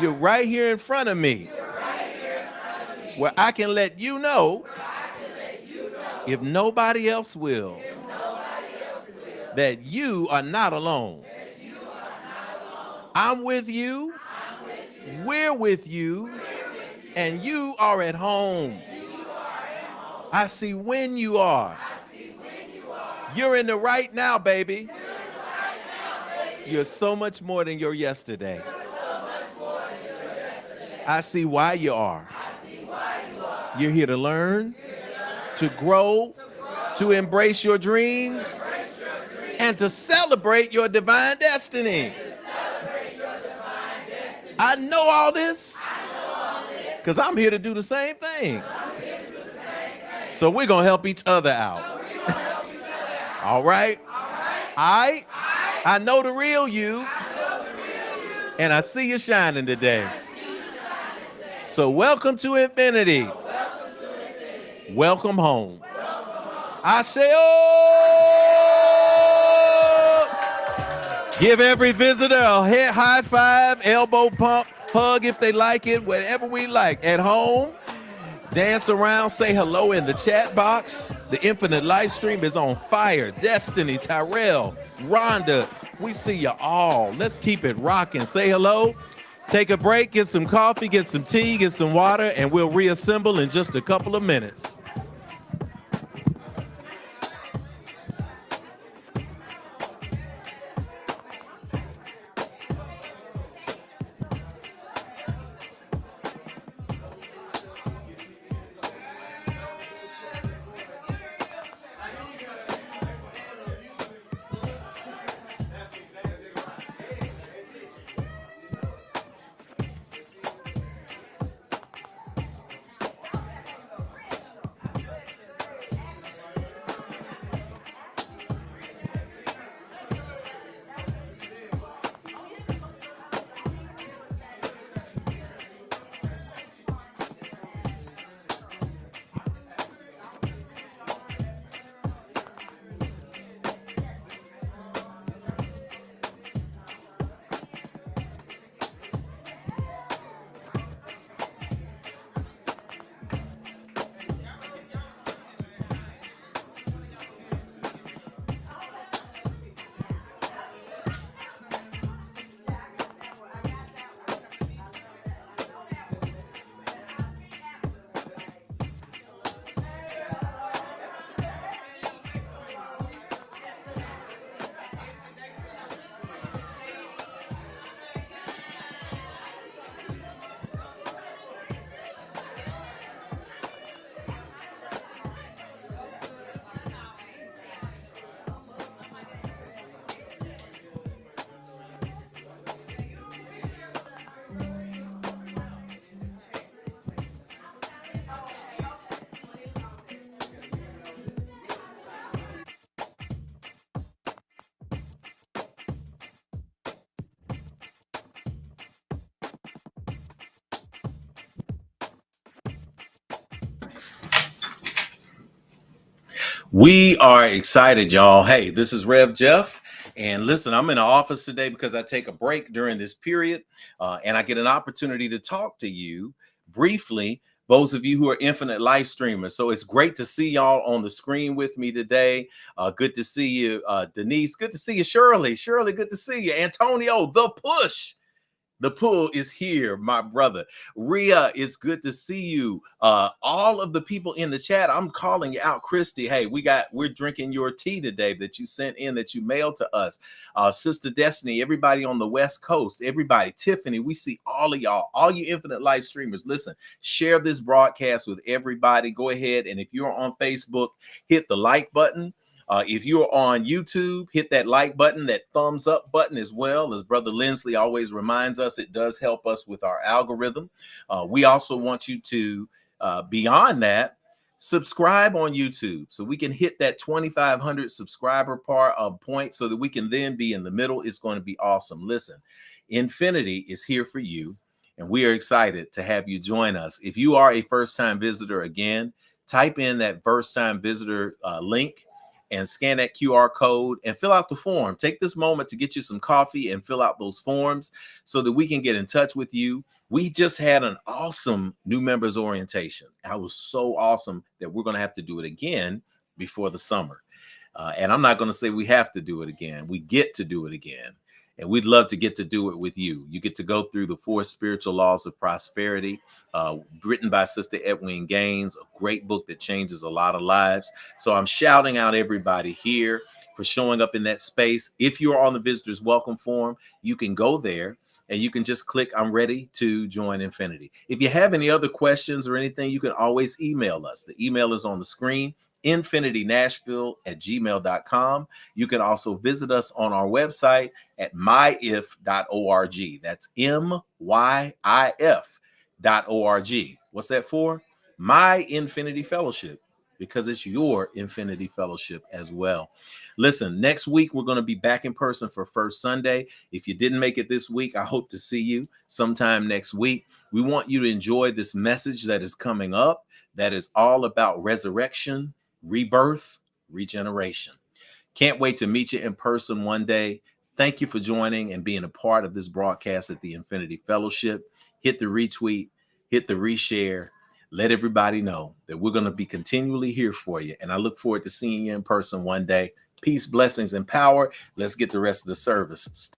S1: You're right here in front of me. Where I can let you know, if nobody else will, that you are not alone. I'm with you. We're with you. And you are at home. I see when you are. You're in the right now, baby. You're so much more than your yesterday. I see why you are. You're here to learn, to grow, to embrace your dreams, and to celebrate your divine destiny. I know all this because I'm here to do the same thing. So we're going to help each other out. All right? I know the real you, and I see you shining today. So welcome to infinity. Welcome home. Asheo. Give every visitor a head high five, elbow pump, hug if they like it, whatever we like. At home, dance around, say hello in the chat box. The Infinite live stream is on fire. Destiny, Tyrell, Rhonda, we see you all. Let's keep it rocking. Say hello. Take a break, get some coffee, get some tea, get some water, and we'll reassemble in just a couple of minutes. We are excited, y'all. Hey, this is Rev Jeff. And listen, I'm in the office today because I take a break during this period and I get an opportunity to talk to you briefly, those of you who are infinite life streamers. So it's great to see y'all on the screen with me today. Good to see you, Denise. Good to see you, Shirley. Shirley, good to see you. Antonio, the push. The pull is here, my brother. Ria, it's good to see you. All of the people in the chat, I'm calling you out. Christy, hey, we're drinking your tea today that you sent in, that you mailed to us. Sister Destiny, everybody on the West Coast, everybody, Tiffany, we see all of y'all, all you infinite life streamers. Listen, share this broadcast with everybody. Go ahead, and if you're on Facebook, hit the like button. If you're on YouTube, hit that like button, that thumbs up button as well. As Brother Lindsley always reminds us, it does help us with our algorithm. We also want you to, beyond that, subscribe on YouTube so we can hit that 2,500 subscriber point so that we can then be in the middle. It's going to be awesome. Listen, Infinity is here for you, and we are excited to have you join us. If you are a first-time visitor, again, type in that first-time visitor link and scan that QR code and fill out the form. Take this moment to get you some coffee and fill out those forms so that we can get in touch with you. We just had an awesome new members orientation. That was so awesome that we're going to have to do it again before the summer. And I'm not going to say we have to do it again. We get to do it again. And we'd love to get to do it with you. You get to go through the 4 spiritual laws of prosperity, written by Sister Edwin Gaines, a great book that changes a lot of lives. So I'm shouting out everybody here for showing up in that space. If you're on the visitors welcome form, you can go there and you can just click, I'm ready to join Infinity. If you have any other questions or anything, you can always email us. The email is on the screen, infinitynashville@gmail.com. You can also visit us on our website at myif.org. That's MYIF.org. What's that for? My Infinity Fellowship, because it's your Infinity Fellowship as well. Listen, next week we're going to be back in person for First Sunday. If you didn't make it this week, I hope to see you sometime next week. We want you to enjoy this message that is coming up that is all about resurrection, rebirth, regeneration. Can't wait to meet you in person one day. Thank you for joining and being a part of this broadcast at the Infinity Fellowship. Hit the retweet, hit the reshare. Let everybody know that we're going to be continually here for you. And I look forward to seeing you in person one day. Peace, blessings, and power. Let's get the rest of the service.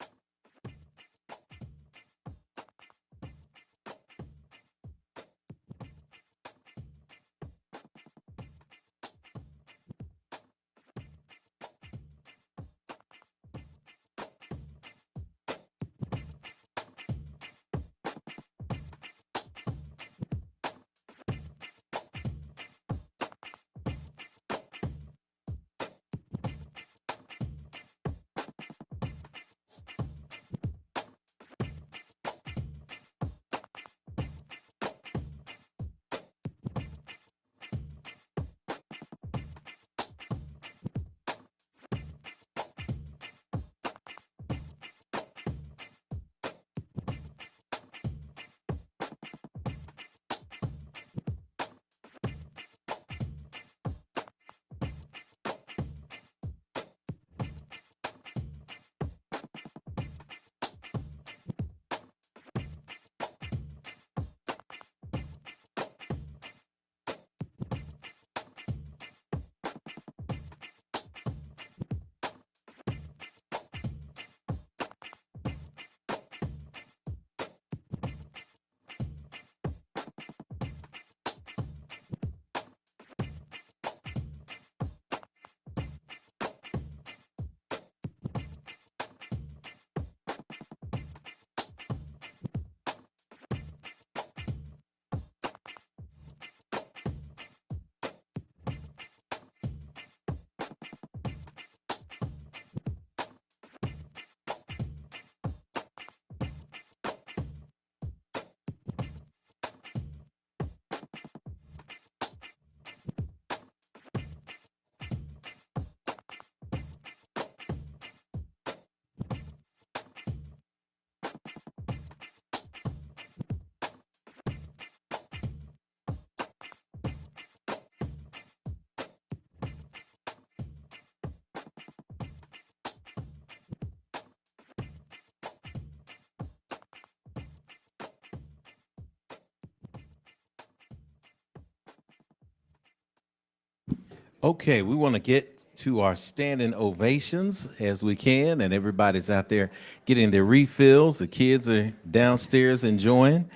S1: Okay, we want to get to our standing ovations as we can, and everybody's out there getting their refills. The kids are downstairs enjoying,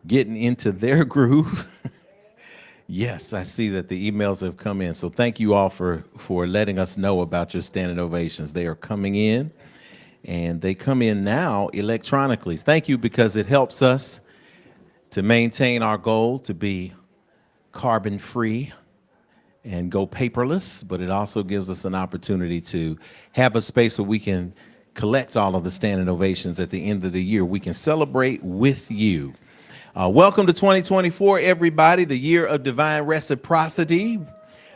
S1: getting into their groove. Yes, I see that the emails have come in. So thank you all for letting us know about your standing ovations. They are coming in, and they come in now electronically. Thank you, because it helps us to maintain our goal to be carbon free and go paperless, but it also gives us an opportunity to have a space where we can collect all of the standing ovations at the end of the year. We can celebrate with you. Welcome to 2024, everybody, the year of divine reciprocity.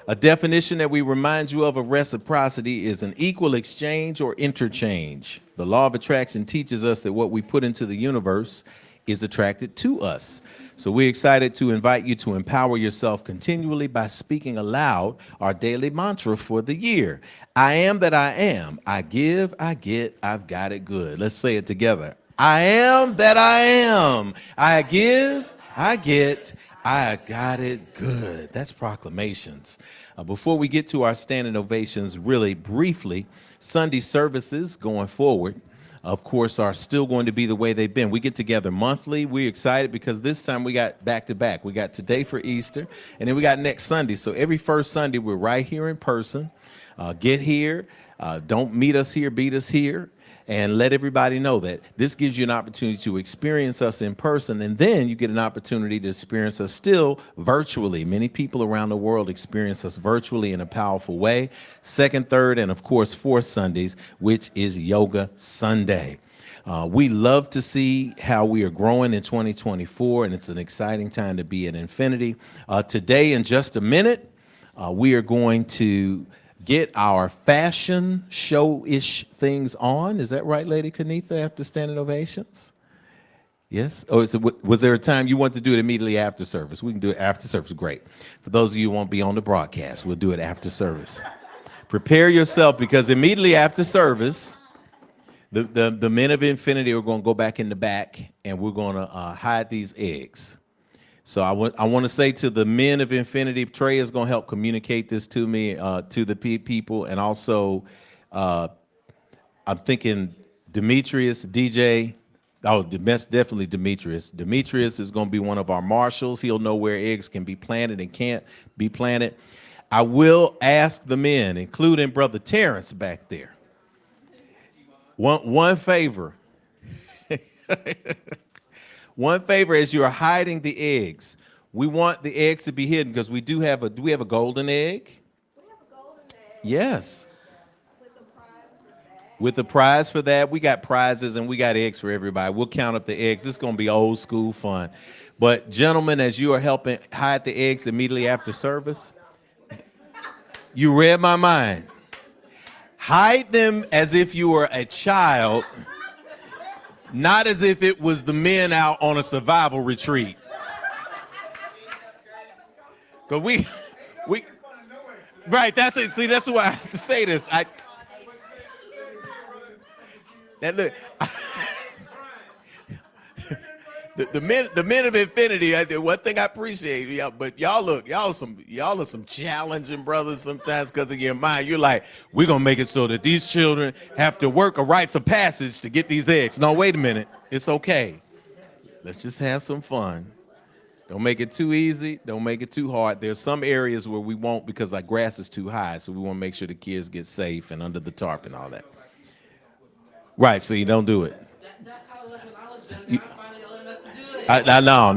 S1: A definition that we remind you of reciprocity is an equal exchange or interchange. The law of attraction teaches us that what we put into the universe is attracted to us. So we're excited to invite you to empower yourself continually by speaking aloud our daily mantra for the year. I am that I am. I give, I get, I've got it good. Let's say it together. I am that I am. I give, I get, I got it good. That's proclamations. Before we get to our standing ovations, really briefly, Sunday services going forward, of course, are still going to be the way they've been. We get together monthly. We're excited because this time we got back-to-back. We got today for Easter, and then we got next Sunday. So every first Sunday, we're right here in person. Get here. Don't meet us here, beat us here. And let everybody know that this gives you an opportunity to experience us in person, and then you get an opportunity to experience us still virtually. Many people around the world experience us virtually in a powerful way. Second, third, and of course, fourth Sundays, which is Yoga Sunday. We love to see how we are growing in 2024, and it's an exciting time to be at Infinity. Today, in just a minute, we are going to get our fashion show-ish things on. Is that right, Lady Kanitha, after standing ovations? Yes? Oh, was there a time you want to do it immediately after service? We can do it after service. Great. For those of you who won't be on the broadcast, we'll do it after service. Prepare yourself, because immediately after service, the men of Infinity are going to go back in the back, and we're going to hide these eggs. So I want to say to the men of Infinity, Trey is going to help communicate this to me, to the people. And also, I'm thinking Demetrius, DJ. Oh, definitely Demetrius. Demetrius is going to be one of our marshals. He'll know where eggs can be planted and can't be planted. I will ask the men, including Brother Terrence back there, one favor. One favor, as you're hiding the eggs, we want the eggs to be hidden, because we do have a golden egg? We have a golden egg. Yes. With the prize for that. We got prizes and we got eggs for everybody. We'll count up the eggs. It's going to be old school fun. But gentlemen, as you are helping hide the eggs immediately after service, you read my mind. Hide them as if you were a child, not as if it was the men out on a survival retreat. Because we, right, that's it. See, that's why I have to say this. The men of Infinity, one thing I appreciate, but y'all are some challenging brothers sometimes, because in your mind, you're like, we're going to make it so that these children have to work a rites of passage to get these eggs. No, wait a minute. It's okay. Let's just have some fun. Don't make it too easy. Don't make it too hard. There's some areas where we won't, because our grass is too high, so we want to make sure the kids get safe and under the tarp and all that. Right, so you don't do it.
S5: That's how I learned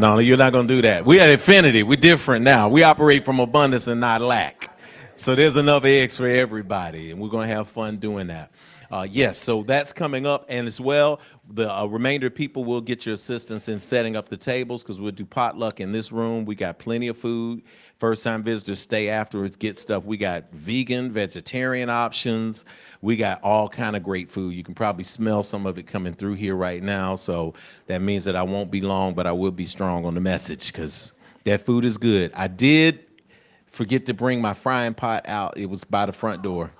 S1: No, you're not going to do that. We at Infinity. We're different now. We operate from abundance and not lack. So there's enough eggs for everybody, and we're going to have fun doing that. Yes, so that's coming up, and as well, the remainder of people will get your assistance in setting up the tables, because we'll do potluck in this room. We got plenty of food. First-time visitors stay afterwards, get stuff. We got vegan, vegetarian options. We got all kind of great food. You can probably smell some of it coming through here right now, so that means that I won't be long, but I will be strong on the message, because that food is good. I did forget to bring my frying pot out. It was by the front door.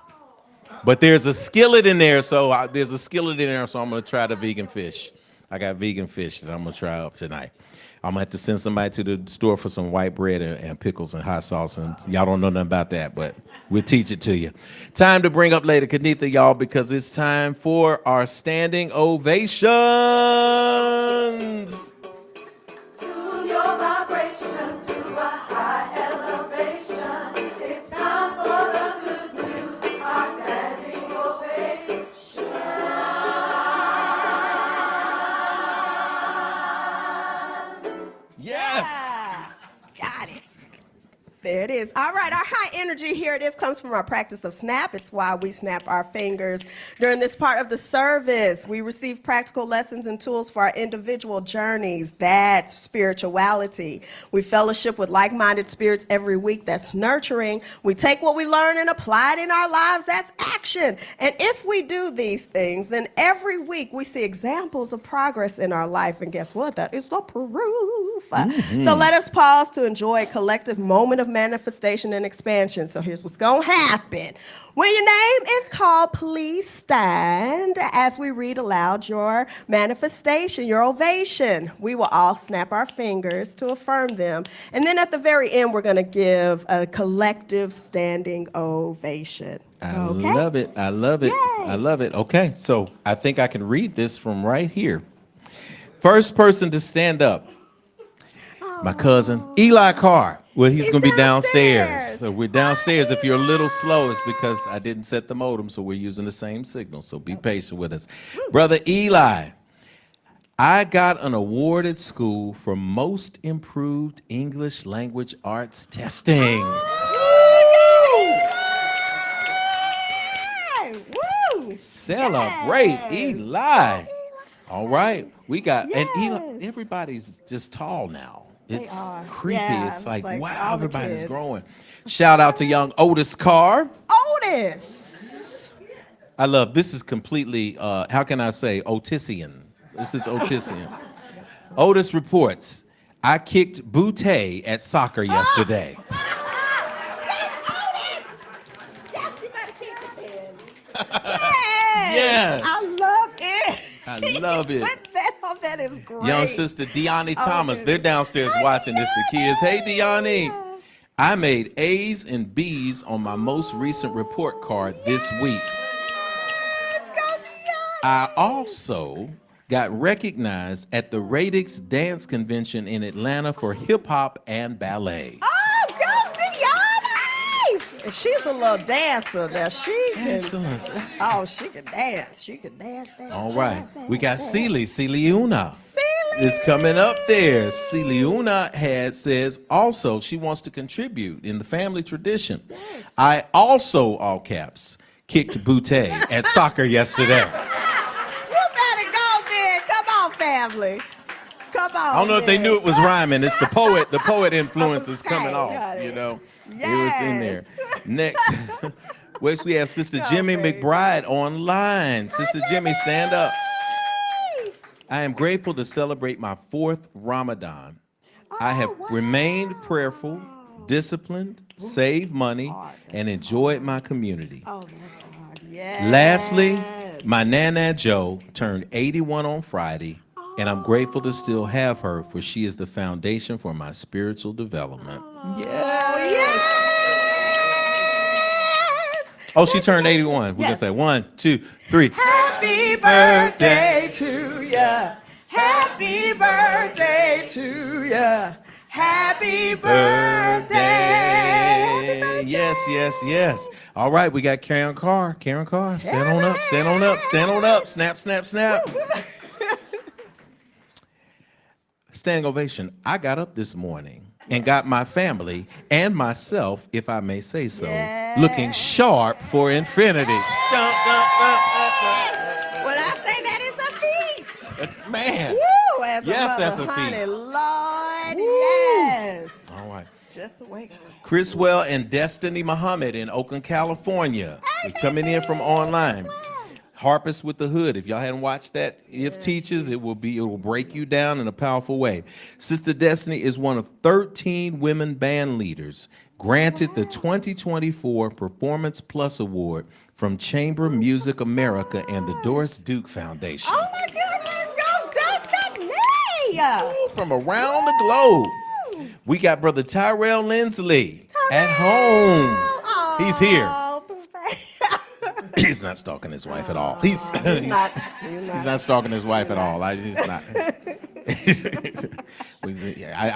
S1: But there's a skillet in there, so I'm going to try the vegan fish. I got vegan fish that I'm going to try up tonight. I'm gonna have to send somebody to the store for some white bread and pickles and hot sauce, and y'all don't know nothing about that, but we'll teach it to you. Time to bring up Lady Kenitha, y'all, because it's time for our standing ovations.
S3: To your vibration, to a high elevation. It's time for the good news, our standing ovation.
S1: Yes.
S3: Got it. There it is. All right, our high energy here at IF comes from our practice of snap. It's why we snap our fingers during this part of the service. We receive practical lessons and tools for our individual journeys. That's spirituality. We fellowship with like-minded spirits every week. That's nurturing. We take what we learn and apply it in our lives. That's action. And if we do these things, then every week we see examples of progress in our life. And guess what? That is the proof. So let us pause to enjoy a collective moment of manifestation and expansion. So here's what's going to happen. When your name is called, please stand as we read aloud your manifestation, your ovation. We will all snap our fingers to affirm them. And then at the very end, we're going to give a collective standing ovation.
S1: I love it. I love it.
S3: Yay.
S1: I love it. Okay, so I think I can read this from right here. First person to stand up, my cousin, Eli Carr. Well, he's going to be downstairs. So we're downstairs. If you're a little slow, it's because I didn't set the modem, so we're using the same signal. So be patient with us. Brother Eli, I got an award at school for most improved English language arts testing.
S3: Woo!
S1: Celebrate,
S3: Yes.
S1: Eli. All right, we got, and
S3: Yes.
S1: Eli, everybody's just tall now. It's
S3: are.
S1: creepy.
S3: Yeah,
S1: it's
S3: it's
S1: like,
S3: like
S1: wow,
S3: all the
S1: everybody's
S3: kids.
S1: growing. Shout out to young Otis Carr.
S3: Otis.
S1: I love, this is completely, how can I say, Otisian. This is Otisian. Otis reports, I kicked Butte at soccer yesterday.
S3: Yes, you better keep it in.
S1: Yes.
S3: I love it.
S1: I love it.
S3: Put that on. That is great.
S1: Young sister Deani
S3: Oh,
S1: Thomas, they're
S3: goodness.
S1: downstairs
S3: Hi,
S1: watching this, the kids. Hey, Deani.
S3: Deani.
S1: I made A's and B's on my most recent report card this week.
S3: Let's go, Deani.
S1: I also got recognized at the Radix Dance Convention in Atlanta for hip hop and ballet.
S3: Oh, go, Deani. And she's a little dancer now. She can.
S1: Excellent.
S3: Oh, she can dance. She can dance.
S1: All right.
S3: dance,
S1: We got
S3: dance.
S1: Celiuna.
S3: Celie.
S1: Is coming up there. Celiuna says also she wants to contribute in the family tradition.
S3: Yes.
S1: I also, all caps, kicked Butte at soccer yesterday.
S3: You better go then. Come on, family. Come on.
S1: I don't know if they
S3: then.
S1: knew it was rhyming. It's the poet influence is coming
S3: Okay,
S1: off,
S3: got it.
S1: you know.
S3: Yes.
S1: It was in there. Next, next we have Sister Jimmy
S3: baby.
S1: McBride online. Sister Jimmy, stand up. I am grateful to celebrate my 4th Ramadan. I have remained prayerful, disciplined, saved money, and enjoyed my community.
S3: Oh, that's hard. Yes.
S1: Lastly, my Nana Joe turned 81 on Friday, and I'm grateful to still have her, for she is the foundation for my spiritual development.
S3: Yes.
S1: Oh, she turned 81. We're going to
S3: Yes.
S1: say 1, 2, 3.
S3: Happy birthday to ya. Happy birthday to ya. Happy birthday. Happy birthday.
S1: Yes, yes, yes. All right, we got Karen Carr. Karen Carr, stand on up, stand on up, stand on up. Snap, snap, snap. Standing ovation. I got up this morning and got my family and myself, if I may say so, looking sharp for infinity.
S3: When I say that, it's a feat.
S1: Man.
S3: Woo, as
S1: Yes,
S3: a
S1: that's
S3: mother,
S1: a feat.
S3: honey, Lord, yes.
S1: All right.
S3: Just wake up.
S1: Chriswell and Destiny Muhammad in Oakland, California. They're coming in from online. Harpist with the Hood. If y'all hadn't watched that, If Teaches, it will break you down in a powerful way. Sister Destiny is one of 13 women band leaders granted the 2024 Performance Plus Award from Chamber Music America and the Doris Duke Foundation.
S3: Oh my goodness, go Destiny!
S1: from around the globe. We got Brother Tyrell Lindsley at home. He's here. He's not stalking his wife at all. He's not stalking his wife at all. He's not.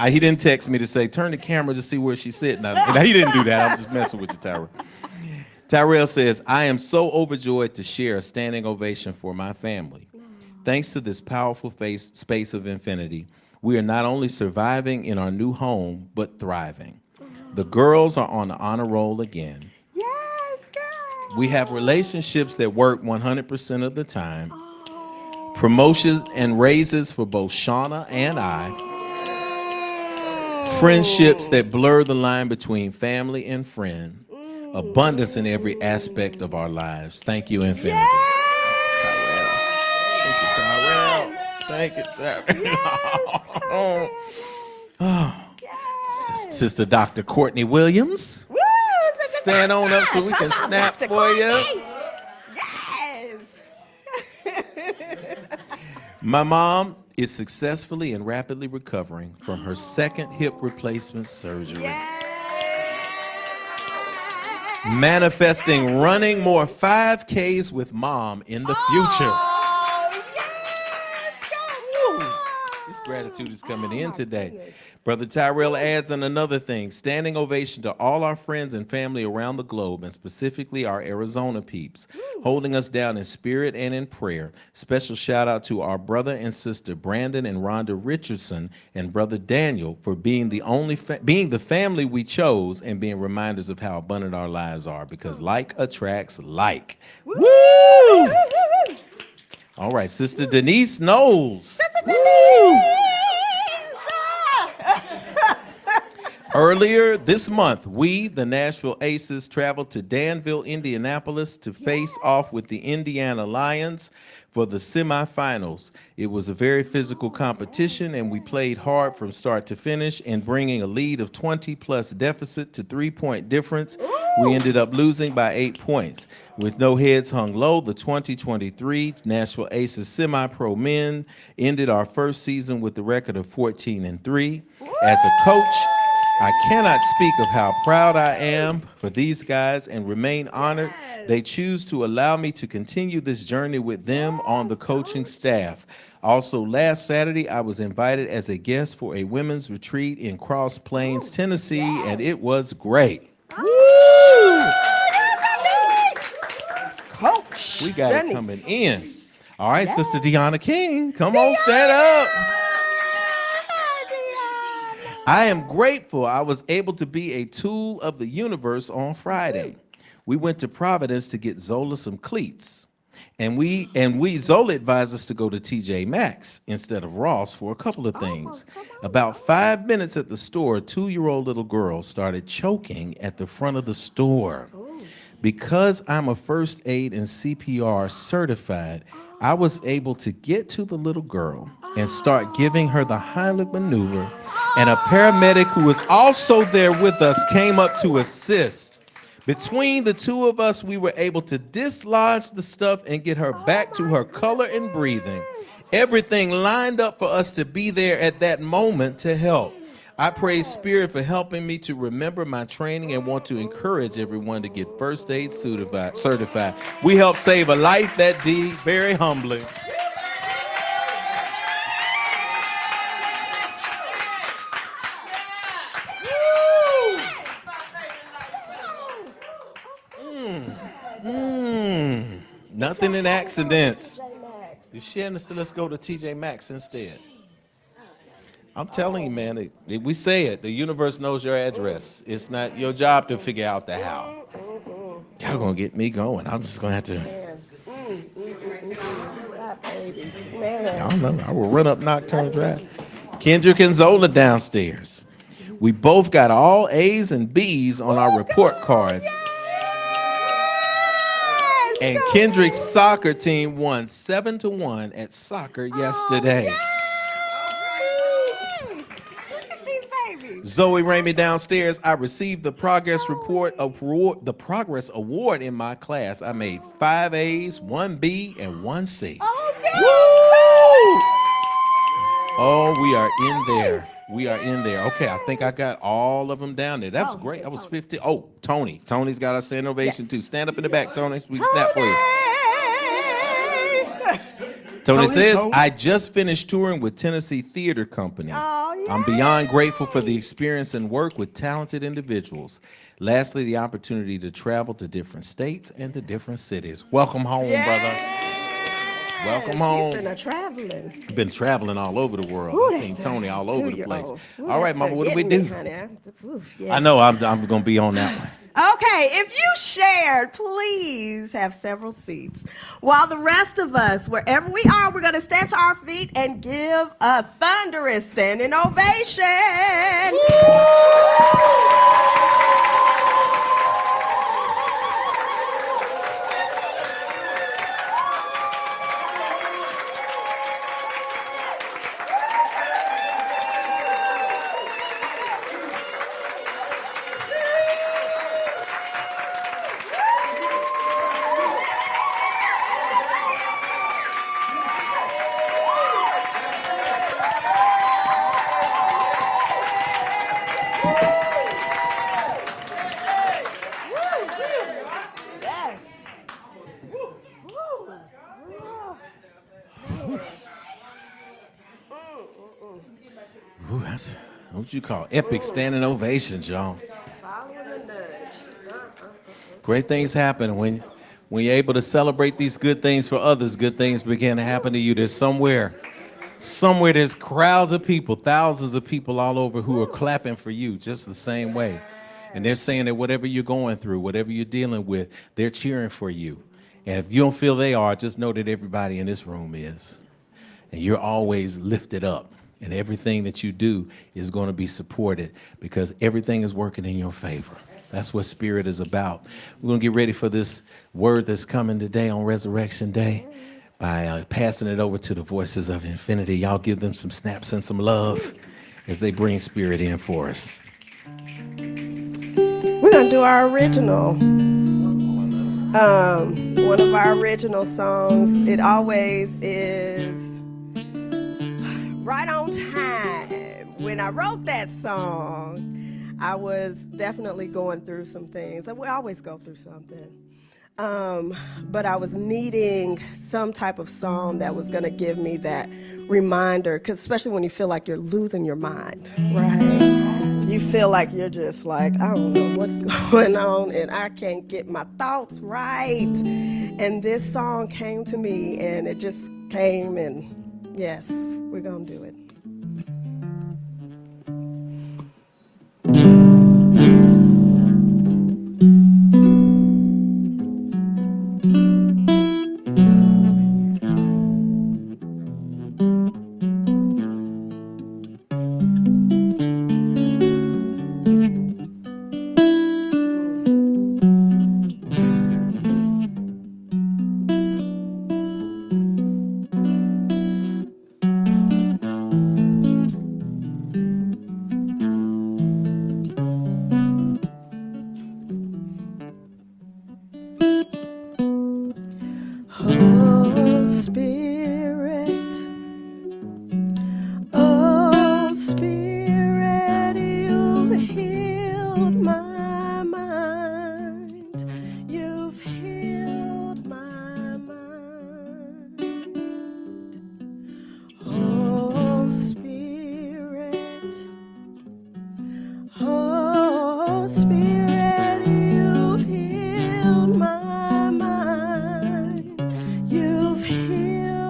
S1: He didn't text me to say, turn the camera to see where she's sitting. He didn't do that. I'm just messing with you, Tyrell. Tyrell says, I am so overjoyed to share a standing ovation for my family. Thanks to this powerful space of infinity, we are not only surviving in our new home, but thriving. The girls are on the honor roll again.
S3: Yes, girl.
S1: We have relationships that work 100% of the time. Promotions and raises for both Shauna and I. Friendships that blur the line between family and friend. Abundance in every aspect of our lives. Thank you, Infinity.
S3: Yes.
S1: Thank you, Tyrell.
S3: Yes.
S1: Sister Dr. Courtney Williams.
S3: Woo,
S1: Stand on up so we can snap for you.
S3: Yes.
S1: My mom is successfully and rapidly recovering from her second hip replacement surgery. Manifesting running more 5Ks with mom in the future.
S3: Oh, yes.
S1: This gratitude is coming in today. Goodness. Brother Tyrell adds on another thing. Standing ovation to all our friends and family around the globe, and specifically our Arizona peeps, holding us down in spirit and in prayer. Special shout out to our brother and sister Brandon and Rhonda Richardson and brother Daniel for being the family we chose and being reminders of how abundant our lives are, because like attracts like. Woo! All right, Sister Denise Knowles.
S3: Sister Denise!
S1: Earlier this month, we, the Nashville Aces, traveled to Danville, Indianapolis to face off with the Indiana Lions for the semifinals. It was a very physical competition, and we played hard from start to finish, and bringing a lead of 20-plus deficit to 3-point difference. We ended up losing by 8 points. With no heads hung low, the 2023 Nashville Aces semi-pro men ended our first season with a record of 14-3. As a coach, I cannot speak of how proud I am for these guys and remain honored they choose to allow me to continue this journey with them on the coaching staff. Also, last Saturday, I was invited as a guest for a women's retreat in Cross Plains, Tennessee, and it was great. Woo!
S3: Coach.
S1: We got it coming in. All right, Sister Deanna King, come on, stand up. I am grateful I was able to be a tool of the universe on Friday. We went to Providence to get Zola some cleats. And Zola advised us to go to TJ Maxx instead of Ross for a couple of things. About 5 minutes at the store, a 2-year-old little girl started choking at the front of the store. Because I'm a first aid and CPR certified, I was able to get to the little girl and start giving her the Heimlich maneuver, and a paramedic who was also there with us came up to assist. Between the two of us, we were able to dislodge the stuff and get her back to her color and breathing. Everything lined up for us to be there at that moment to help. I praise Spirit for helping me to remember my training and want to encourage everyone to get first aid certified. We help save a life that day, very humbly. Nothing in accidents. Let's go to TJ Maxx instead. I'm telling you, man, we say it. The universe knows your address. It's not your job to figure out the how. Y'all gonna get me going. I'm just gonna have to. I don't know. I will run up Nocturne Drive. Kendrick and Zola downstairs. We both got all A's and B's on our report cards. And Kendrick's soccer team won 7-1 at soccer yesterday. Zoe ran me downstairs. I received the progress award in my class. I made 5 A's, 1 B, and 1 C. Oh, we are in there. We are in there. Okay, I think I got all of them down there. That was great. That was 50. Oh, Tony. Tony's got our standing ovation too. Stand up in the back, Tony. We can snap for you. Tony says, I just finished touring with Tennessee Theater Company.
S3: Oh, yeah.
S1: I'm beyond grateful for the experience and work with talented individuals. Lastly, the opportunity to travel to different states and to different cities. Welcome home, brother. Welcome home.
S3: You've been traveling.
S1: Been traveling all over the world.
S3: Ooh,
S1: I've seen Tony all over the place.
S3: Ooh,
S1: All right, Mama, what do we
S3: getting
S1: do?
S3: me, honey. Oof, yes.
S1: I know I'm going to be on that one.
S3: Okay, if you shared, please have several seats. While the rest of us, wherever we are, we're going to stand to our feet and give a thunderous standing ovation. Yes.
S1: Ooh, that's what you call epic standing ovations, y'all.
S3: Following the nudge.
S1: Great things happen when you're able to celebrate these good things for others. Good things begin to happen to you. There's somewhere there's crowds of people, thousands of people all over who are clapping for you just the same way. And they're saying that whatever you're going through, whatever you're dealing with, they're cheering for you. And if you don't feel they are, just know that everybody in this room is. And you're always lifted up. And everything that you do is going to be supported because everything is working in your favor. That's what Spirit is about. We're going to get ready for this word that's coming today on Resurrection Day by passing it over to the Voices of Infinity. Y'all give them some snaps and some love as they bring Spirit in for us.
S3: We're going to do our original. One of our original songs. It always is right on time. When I wrote that song, I was definitely going through some things. We always go through something. But I was needing some type of song that was going to give me that reminder, 'cause especially when you feel like you're losing your mind, right? You feel like you're just like, I don't know what's going on and I can't get my thoughts right. And this song came to me and it just came, and yes, we're going to do it. Oh, Spirit, you've healed my mind. You've healed my mind. Oh, Spirit, you've healed my mind. You've healed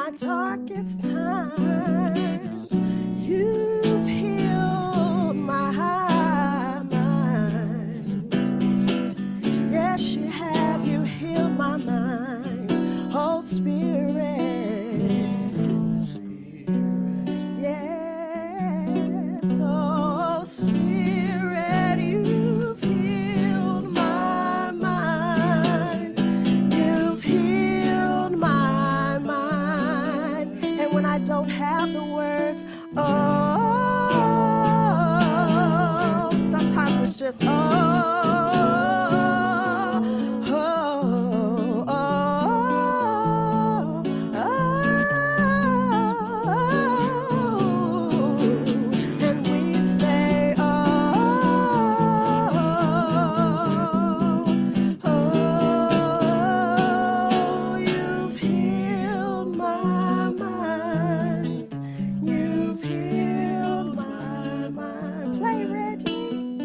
S3: my darkest times. You've healed my mind. Yes, you have. You healed my mind. Oh, Spirit. Yes, oh, Spirit, you've healed my mind. You've healed my mind. And when I don't have the words, oh, sometimes it's just, and we say, you've healed my mind. You've healed my mind. Play, Reggie.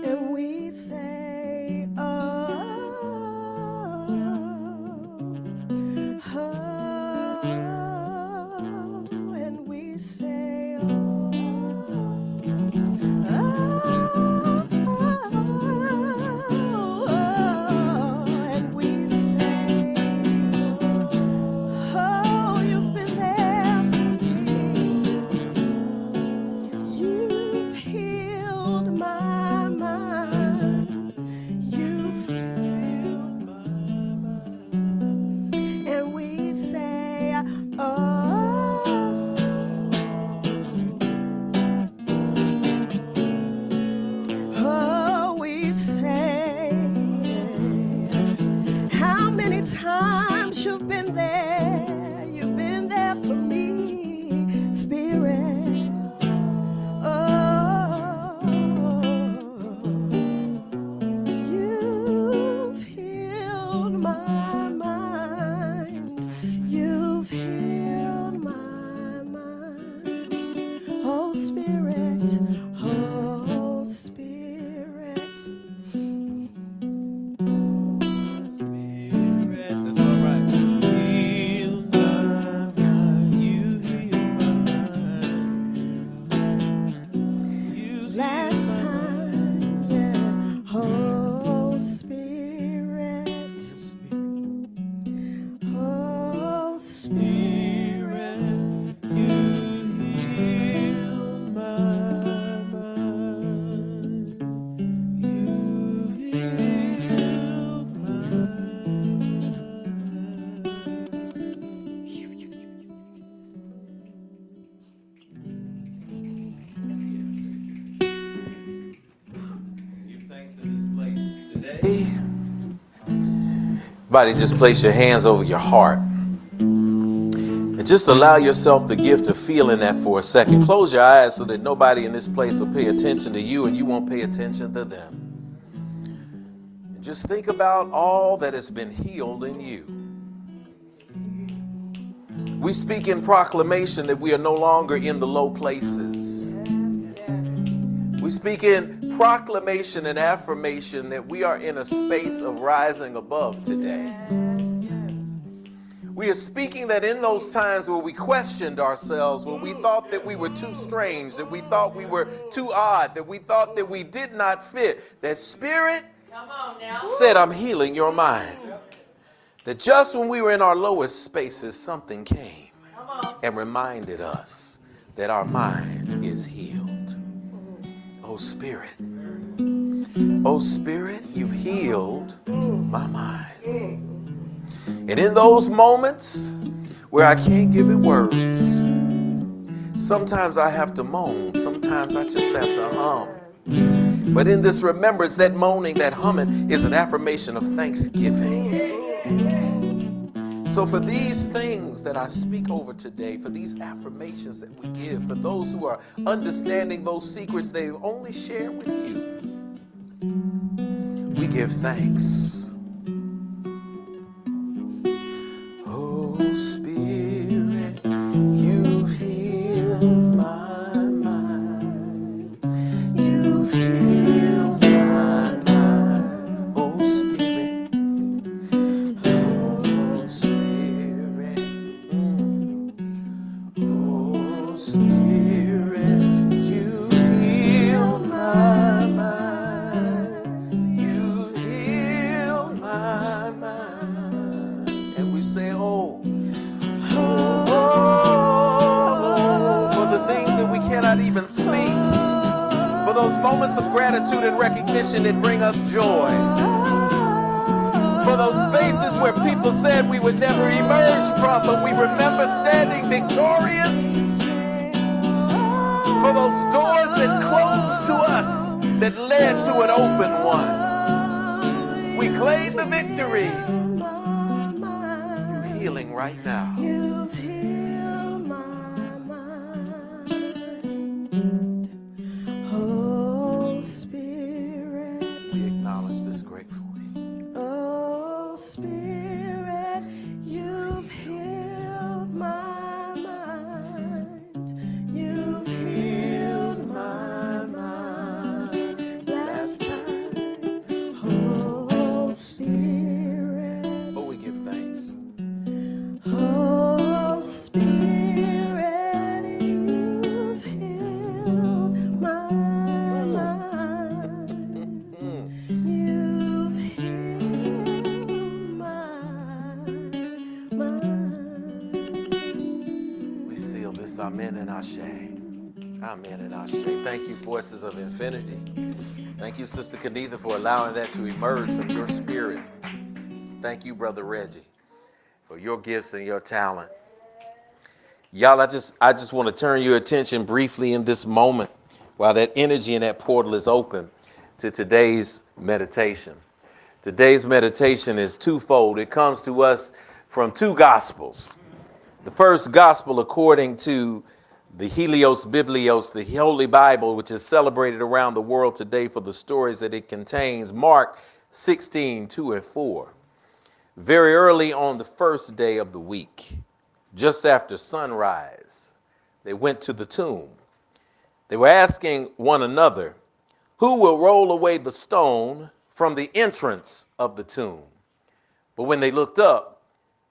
S3: And we say, and we say, and we say, oh, you've been there for me. You've healed my mind. You've healed my mind. And we say, oh, we say, how many times you've been there. You've been there for me, Spirit. Oh, you've healed my mind. You've healed my mind. Oh, Spirit. Oh, Spirit.
S1: Spirit, that's all right. Heal my mind. You heal my mind. You
S3: Last time, yeah. Oh, Spirit. Oh, Spirit.
S1: You heal my mind. You heal my Give thanks in this place today. Everybody, just place your hands over your heart. And just allow yourself the gift of feeling that for a second. Close your eyes so that nobody in this place will pay attention to you and you won't pay attention to them. And just think about all that has been healed in you. We speak in proclamation that we are no longer in the low places. We speak in proclamation and affirmation that we are in a space of rising above today. We are speaking that in those times where we questioned ourselves, where we thought that we were too strange, that we thought we were too odd, that we thought that we did not fit, that Spirit said, I'm healing your mind. That just when we were in our lowest spaces, something came and reminded us that our mind is healed. Oh, Spirit. Oh, Spirit, you've healed my mind. And in those moments where I can't give it words, sometimes I have to moan, sometimes I just have to hum. But in this remembrance, that moaning, that humming is an affirmation of thanksgiving. So for these things that I speak over today, for these affirmations that we give, for those who are understanding those secrets they've only shared with you, we give thanks. Oh, Spirit, you've healed my mind. You've healed my mind. Oh, Spirit. Oh, Spirit. Oh, Spirit, you healed my mind. You healed my mind. And we say, oh, for the things that we cannot even speak, for those moments of gratitude and recognition that bring us joy, for those spaces where people said we would never emerge from, but we remember standing victorious, for those doors that closed to us that led to an open one. We claim the victory. You're healing right now.
S3: You've healed my mind. Oh, Spirit.
S1: We acknowledge this gratefully.
S3: Oh, Spirit, you've healed my mind. You've healed my mind. Last time. Oh, Spirit.
S1: Oh, we give thanks.
S3: Oh, Spirit, you've healed my mind. You've healed my mind.
S1: We seal this amen and ashe. Amen and ashe. Thank you, Voices of Infinity. Thank you, Sister Kenitha, for allowing that to emerge from your spirit. Thank you, Brother Reggie, for your gifts and your talent. Y'all, I just want to turn your attention briefly in this moment while that energy and that portal is open to today's meditation. Today's meditation is twofold. It comes to us from two gospels. The first gospel, according to the Helios Biblios, the Holy Bible, which is celebrated around the world today for the stories that it contains, Mark 16:2-4. Very early on the first day of the week, just after sunrise, they went to the tomb. They were asking one another, who will roll away the stone from the entrance of the tomb? But when they looked up,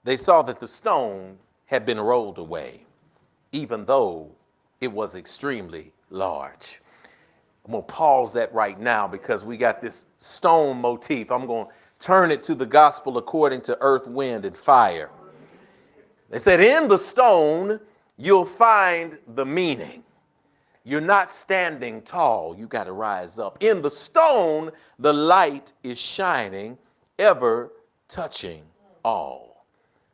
S1: they saw that the stone had been rolled away, even though it was extremely large. I'm going to pause that right now because we got this stone motif. I'm going to turn it to the gospel according to earth, wind, and fire. They said, in the stone, you'll find the meaning. You're not standing tall. You got to rise up. In the stone, the light is shining, ever touching all.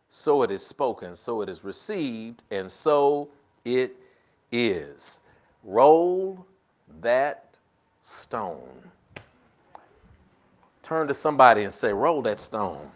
S1: So it is spoken, so it is received, and so it is. Roll that stone. Turn to somebody and say, roll that stone.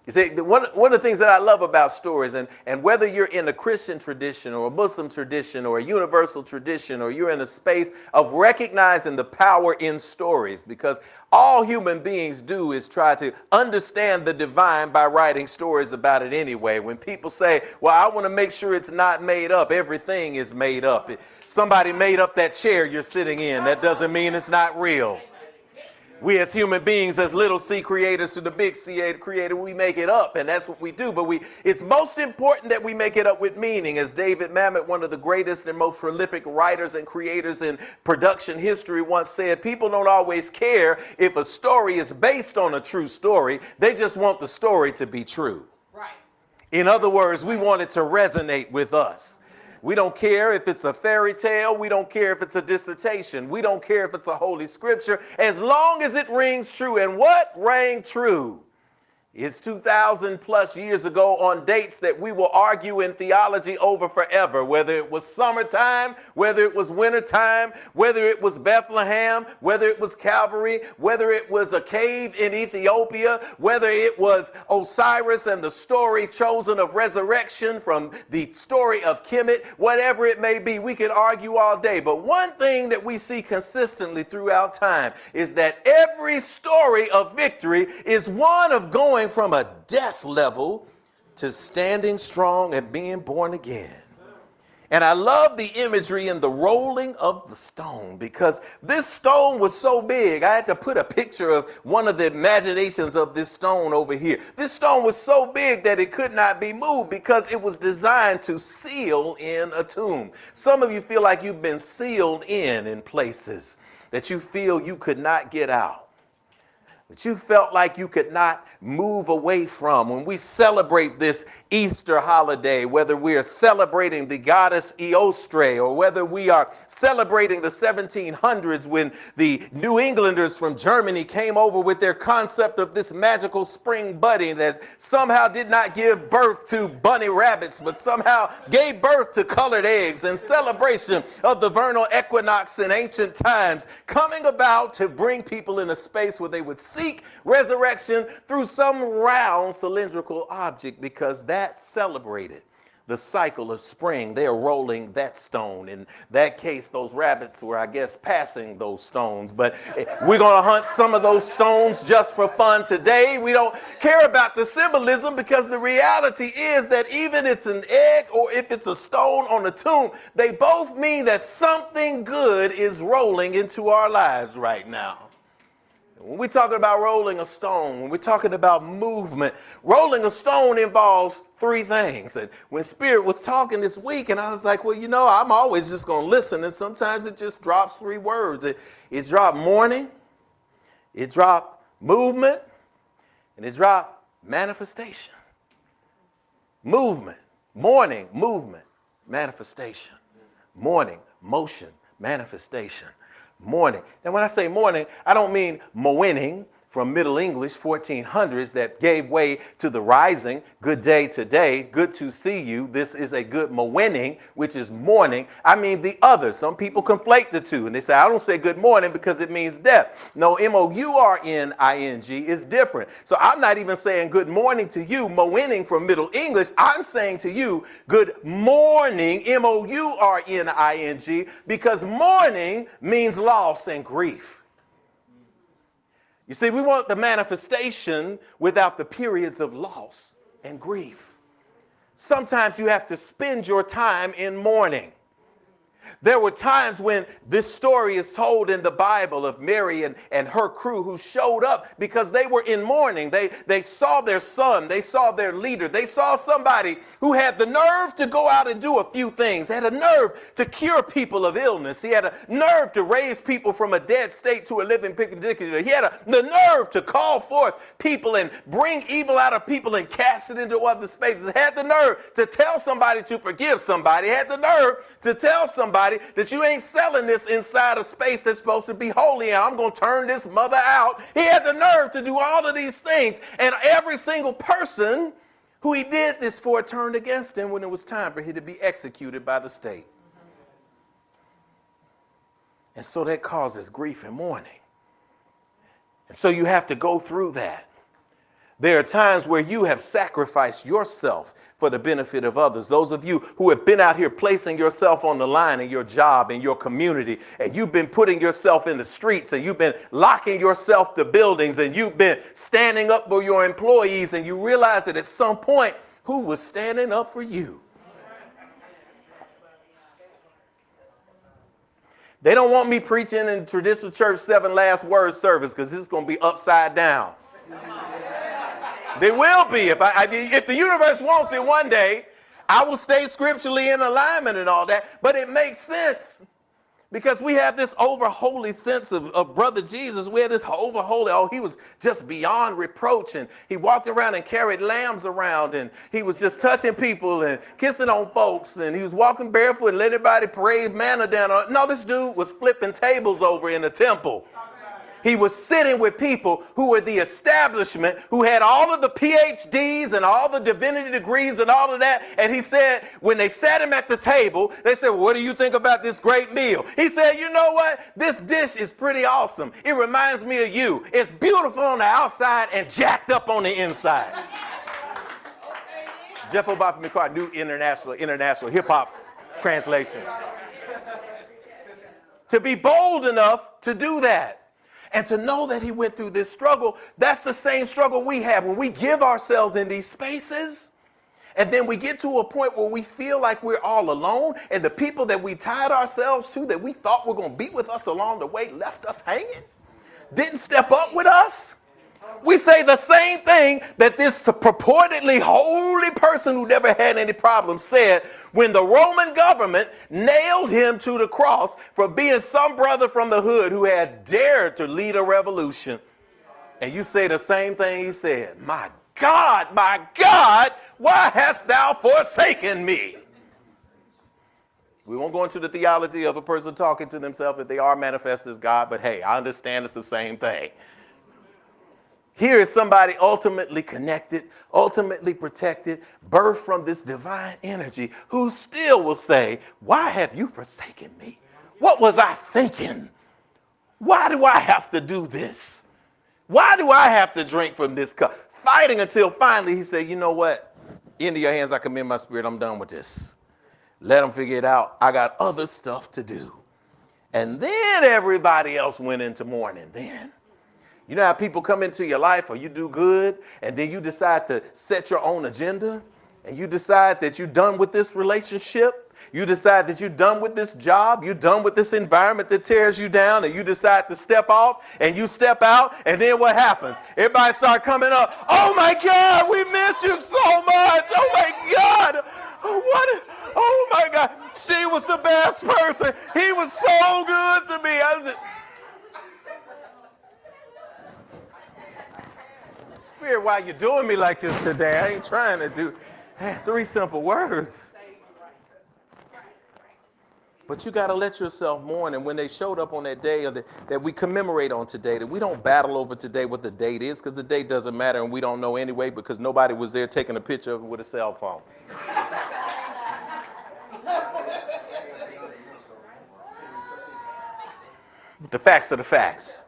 S1: You see, one of the things that I love about stories, and whether you're in a Christian tradition or a Muslim tradition or a universal tradition, or you're in a space of recognizing the power in stories, because all human beings do is try to understand the divine by writing stories about it anyway. When people say, well, I want to make sure it's not made up, everything is made up. Somebody made up that chair you're sitting in. That doesn't mean it's not real. We as human beings, as little c creators to the big C creator, we make it up, and that's what we do. But it's most important that we make it up with meaning. As David Mamet, one of the greatest and most prolific writers and creators in production history, once said, people don't always care if a story is based on a true story. They just want the story to be true. Right. In other words, we want it to resonate with us. We don't care if it's a fairy tale. We don't care if it's a dissertation. We don't care if it's a holy scripture, as long as it rings true. And what rang true? It's 2,000 plus years ago on dates that we will argue in theology over forever, whether it was summertime, whether it was wintertime, whether it was Bethlehem, whether it was Calvary, whether it was a cave in Ethiopia, whether it was Osiris and the story chosen of resurrection from the story of Kemet, whatever it may be, we can argue all day. But one thing that we see consistently throughout time is that every story of victory is one of going from a death level to standing strong and being born again. And I love the imagery in the rolling of the stone, because this stone was so big. I had to put a picture of one of the imaginations of this stone over here. This stone was so big that it could not be moved because it was designed to seal in a tomb. Some of you feel like you've been sealed in places that you feel you could not get out, that you felt like you could not move away from. When we celebrate this Easter holiday, whether we are celebrating the goddess Eostre, or whether we are celebrating the 1700s when the New Englanders from Germany came over with their concept of this magical spring budding that somehow did not give birth to bunny rabbits, but somehow gave birth to colored eggs, in celebration of the vernal equinox in ancient times, coming about to bring people in a space where they would seek resurrection through some round cylindrical object, because that celebrated the cycle of spring. They are rolling that stone. In that case, those rabbits were, I guess, passing those stones. But we're going to hunt some of those stones just for fun today. We don't care about the symbolism, because the reality is that even if it's an egg or if it's a stone on a tomb, they both mean that something good is rolling into our lives right now. When we're talking about rolling a stone, when we're talking about movement, rolling a stone involves three things. And when Spirit was talking this week, and I was like, well, you know, I'm always just going to listen. And sometimes it just drops three words. It dropped morning, it dropped movement, and it dropped manifestation. Movement, morning, movement, manifestation. Morning, motion, manifestation. Morning. Now, when I say morning, I don't mean morning from Middle English 1400s that gave way to the rising. Good day today. Good to see you. This is a good morning, which is morning. I mean the other. Some people conflate the two, and they say, I don't say good morning because it means death. No, M-O-U-R-N-I-N-G is different. So I'm not even saying good morning to you, morning from Middle English. I'm saying to you, good morning, M-O-U-R-N-I-N-G, because mourning means loss and grief. You see, we want the manifestation without the periods of loss and grief. Sometimes you have to spend your time in mourning. There were times when this story is told in the Bible of Mary and her crew who showed up because they were in mourning. They saw their son. They saw their leader. They saw somebody who had the nerve to go out and do a few things, had a nerve to cure people of illness. He had a nerve to raise people from a dead state to a living picture. He had the nerve to call forth people and bring evil out of people and cast it into other spaces. Had the nerve to tell somebody to forgive somebody. Had the nerve to tell somebody that you ain't selling this inside a space that's supposed to be holy, and I'm going to turn this mother out. He had the nerve to do all of these things, and every single person who he did this for turned against him when it was time for him to be executed by the state. And so that causes grief and mourning. And so you have to go through that. There are times where you have sacrificed yourself for the benefit of others. Those of you who have been out here placing yourself on the line in your job, in your community, and you've been putting yourself in the streets, and you've been locking yourself to buildings, and you've been standing up for your employees, and you realize that at some point, who was standing up for you? They don't want me preaching in traditional church 7 last words service because this is going to be upside down. They will be. If the universe wants it one day, I will stay scripturally in alignment and all that. But it makes sense because we have this over-holy sense of brother Jesus. We have this over-holy, he was just beyond reproach. And he walked around and carried lambs around. And he was just touching people and kissing on folks. And he was walking barefoot and letting everybody praise manna down. No, this dude was flipping tables over in the temple. He was sitting with people who were the establishment, who had all of the PhDs and all the divinity degrees and all of that. And he said, when they sat him at the table, they said, well, what do you think about this great meal? He said, you know what? This dish is pretty awesome. It reminds me of you. It's beautiful on the outside and jacked up on the inside. Jeff Obafemi Carr, New International Hip Hop Translation. To be bold enough to do that. And to know that he went through this struggle, that's the same struggle we have when we give ourselves in these spaces. And then we get to a point where we feel like we're all alone. And the people that we tied ourselves to, that we thought were going to be with us along the way, left us hanging, didn't step up with us. We say the same thing that this purportedly holy person who never had any problems said when the Roman government nailed him to the cross for being some brother from the hood who had dared to lead a revolution. And you say the same thing he said. My God, why hast thou forsaken me? We won't go into the theology of a person talking to themselves if they are manifest as God, but hey, I understand it's the same thing. Here is somebody ultimately connected, ultimately protected, birthed from this divine energy, who still will say, why have you forsaken me? What was I thinking? Why do I have to do this? Why do I have to drink from this cup? Fighting until finally he said, you know what? Into your hands I commend my spirit. I'm done with this. Let them figure it out. I got other stuff to do. And then everybody else went into mourning then. You know how people come into your life or you do good and then you decide to set your own agenda and you decide that you're done with this relationship. You decide that you're done with this job. You're done with this environment that tears you down and you decide to step off and you step out. And then what happens? Everybody start coming up. Oh my God, we miss you so much. Oh my God. Oh my God. She was the best person. He was so good to me. I said, Spirit, why you doing me like this today? I ain't trying to do 3 simple words. But you got to let yourself mourn. And when they showed up on that day that we commemorate on today, that we don't battle over today what the date is, because the date doesn't matter and we don't know anyway because nobody was there taking a picture of it with a cell phone. The facts are the facts.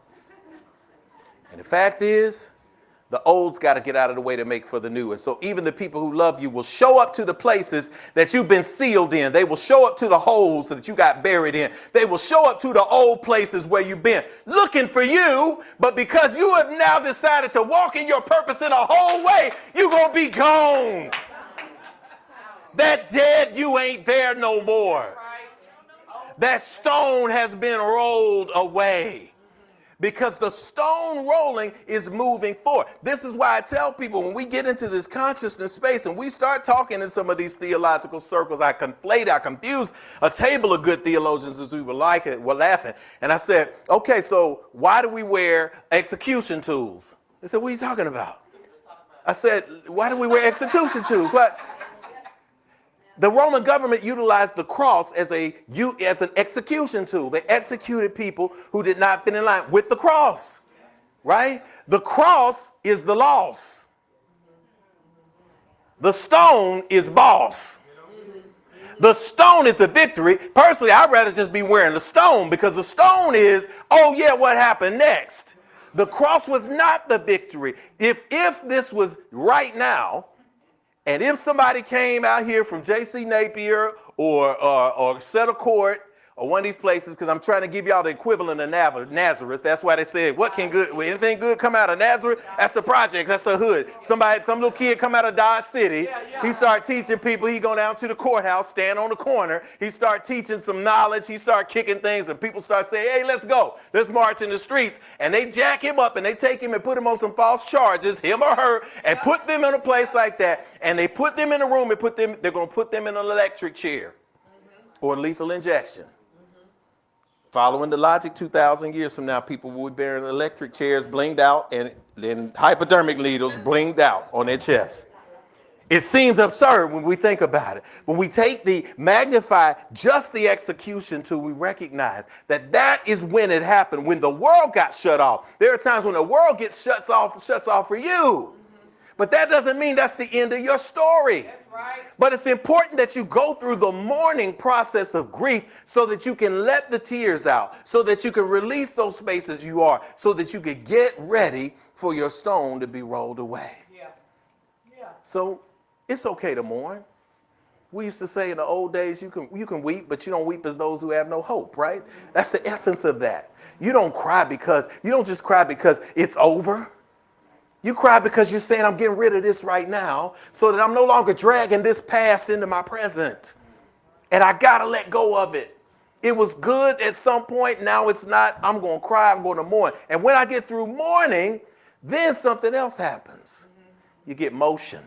S1: And the fact is, the old's got to get out of the way to make for the new. And so even the people who love you will show up to the places that you've been sealed in. They will show up to the holes that you got buried in. They will show up to the old places where you've been looking for you. But because you have now decided to walk in your purpose in a whole way, you're going to be gone. That dead you ain't there no more. That stone has been rolled away. Because the stone rolling is moving forward. This is why I tell people when we get into this consciousness space and we start talking in some of these theological circles, I confuse a table of good theologians as we were laughing. And I said, okay, so why do we wear execution tools? They said, what are you talking about? I said, why do we wear execution tools? What? The Roman government utilized the cross as an execution tool. They executed people who did not fit in line with the cross, right? The cross is the loss. The stone is boss. The stone is a victory. Personally, I'd rather just be wearing the stone because the stone is, oh yeah, what happened next? The cross was not the victory. If this was right now, and if somebody came out here from J.C. Napier or Settle Court or one of these places, because I'm trying to give y'all the equivalent of Nazareth. That's why they said, anything good come out of Nazareth? That's the project, that's the hood. Some little kid come out of Dodge City. He start teaching people. He go down to the courthouse, stand on the corner. He start teaching some knowledge. He start kicking things, and people start saying, hey, let's go. Let's march in the streets. And they jack him up, and they take him and put him on some false charges, him or her, and put them in a place like that. And they put them in a room and they're going to put them in an electric chair or lethal injection. Following the logic, 2,000 years from now, people will be wearing electric chairs blinged out and then hypodermic needles blinged out on their chest. It seems absurd when we think about it. When we magnify just the execution till we recognize that is when it happened, when the world got shut off. There are times when the world shuts off for you. But that doesn't mean that's the end of your story. That's right. But it's important that you go through the mourning process of grief so that you can let the tears out, so that you can release those spaces you are, so that you can get ready for your stone to be rolled away. Yeah. So it's okay to mourn. We used to say in the old days, you can weep, but you don't weep as those who have no hope, right? That's the essence of that. You don't just cry because it's over. You cry because you're saying, I'm getting rid of this right now so that I'm no longer dragging this past into my present. And I got to let go of it. It was good at some point. Now it's not. I'm going to cry. I'm going to mourn. And when I get through mourning, then something else happens. You get motion.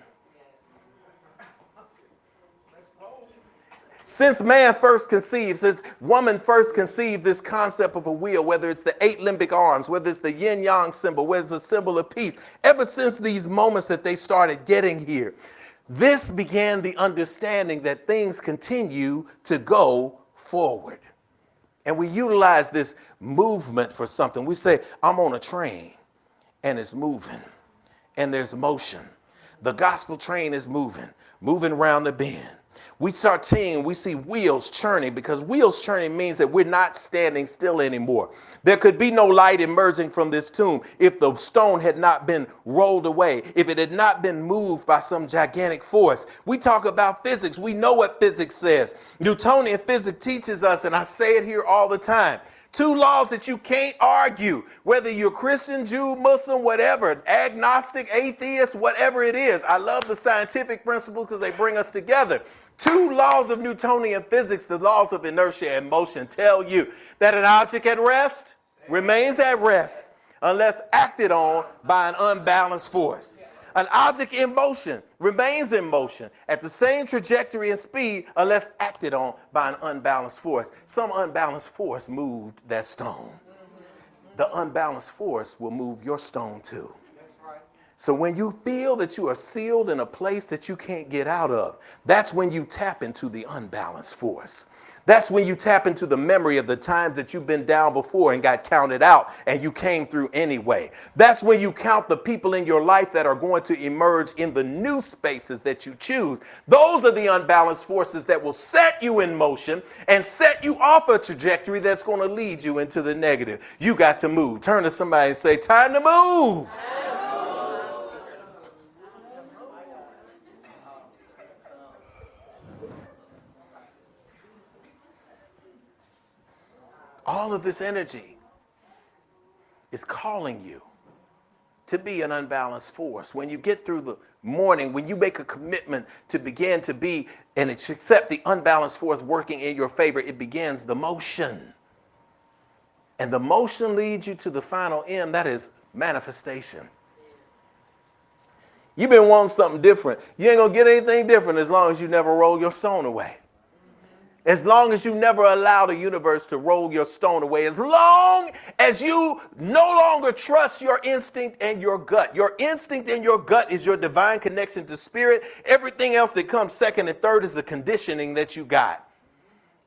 S1: Since woman first conceived this concept of a wheel, whether it's the 8 limbic arms, whether it's the yin-yang symbol, whether it's the symbol of peace, ever since these moments that they started getting here, this began the understanding that things continue to go forward. And we utilize this movement for something. We say, I'm on a train and it's moving and there's motion. The gospel train is moving around the bend. We start seeing, we see wheels churning, because wheels churning means that we're not standing still anymore. There could be no light emerging from this tomb if the stone had not been rolled away, if it had not been moved by some gigantic force. We talk about physics. We know what physics says. Newtonian physics teaches us, and I say it here all the time, 2 laws that you can't argue, whether you're Christian, Jew, Muslim, whatever, agnostic, atheist, whatever it is. I love the scientific principles because they bring us together. 2 laws of Newtonian physics, the laws of inertia and motion, tell you that an object at rest remains at rest unless acted on by an unbalanced force. An object in motion remains in motion at the same trajectory and speed unless acted on by an unbalanced force. Some unbalanced force moved that stone. The unbalanced force will move your stone too. So when you feel that you are sealed in a place that you can't get out of, that's when you tap into the unbalanced force. That's when you tap into the memory of the times that you've been down before and got counted out and you came through anyway. That's when you count the people in your life that are going to emerge in the new spaces that you choose. Those are the unbalanced forces that will set you in motion and set you off a trajectory that's going to lead you into the negative. You got to move. Turn to somebody and say, time to move. All of this energy is calling you to be an unbalanced force. When you get through the morning, when you make a commitment to begin to be and accept the unbalanced force working in your favor, it begins the motion. And the motion leads you to the final end, that is manifestation. You've been wanting something different. You ain't gonna get anything different as long as you never roll your stone away. As long as you never allow the universe to roll your stone away, as long as you no longer trust your instinct and your gut. Your instinct and your gut is your divine connection to spirit. Everything else that comes second and third is the conditioning that you got.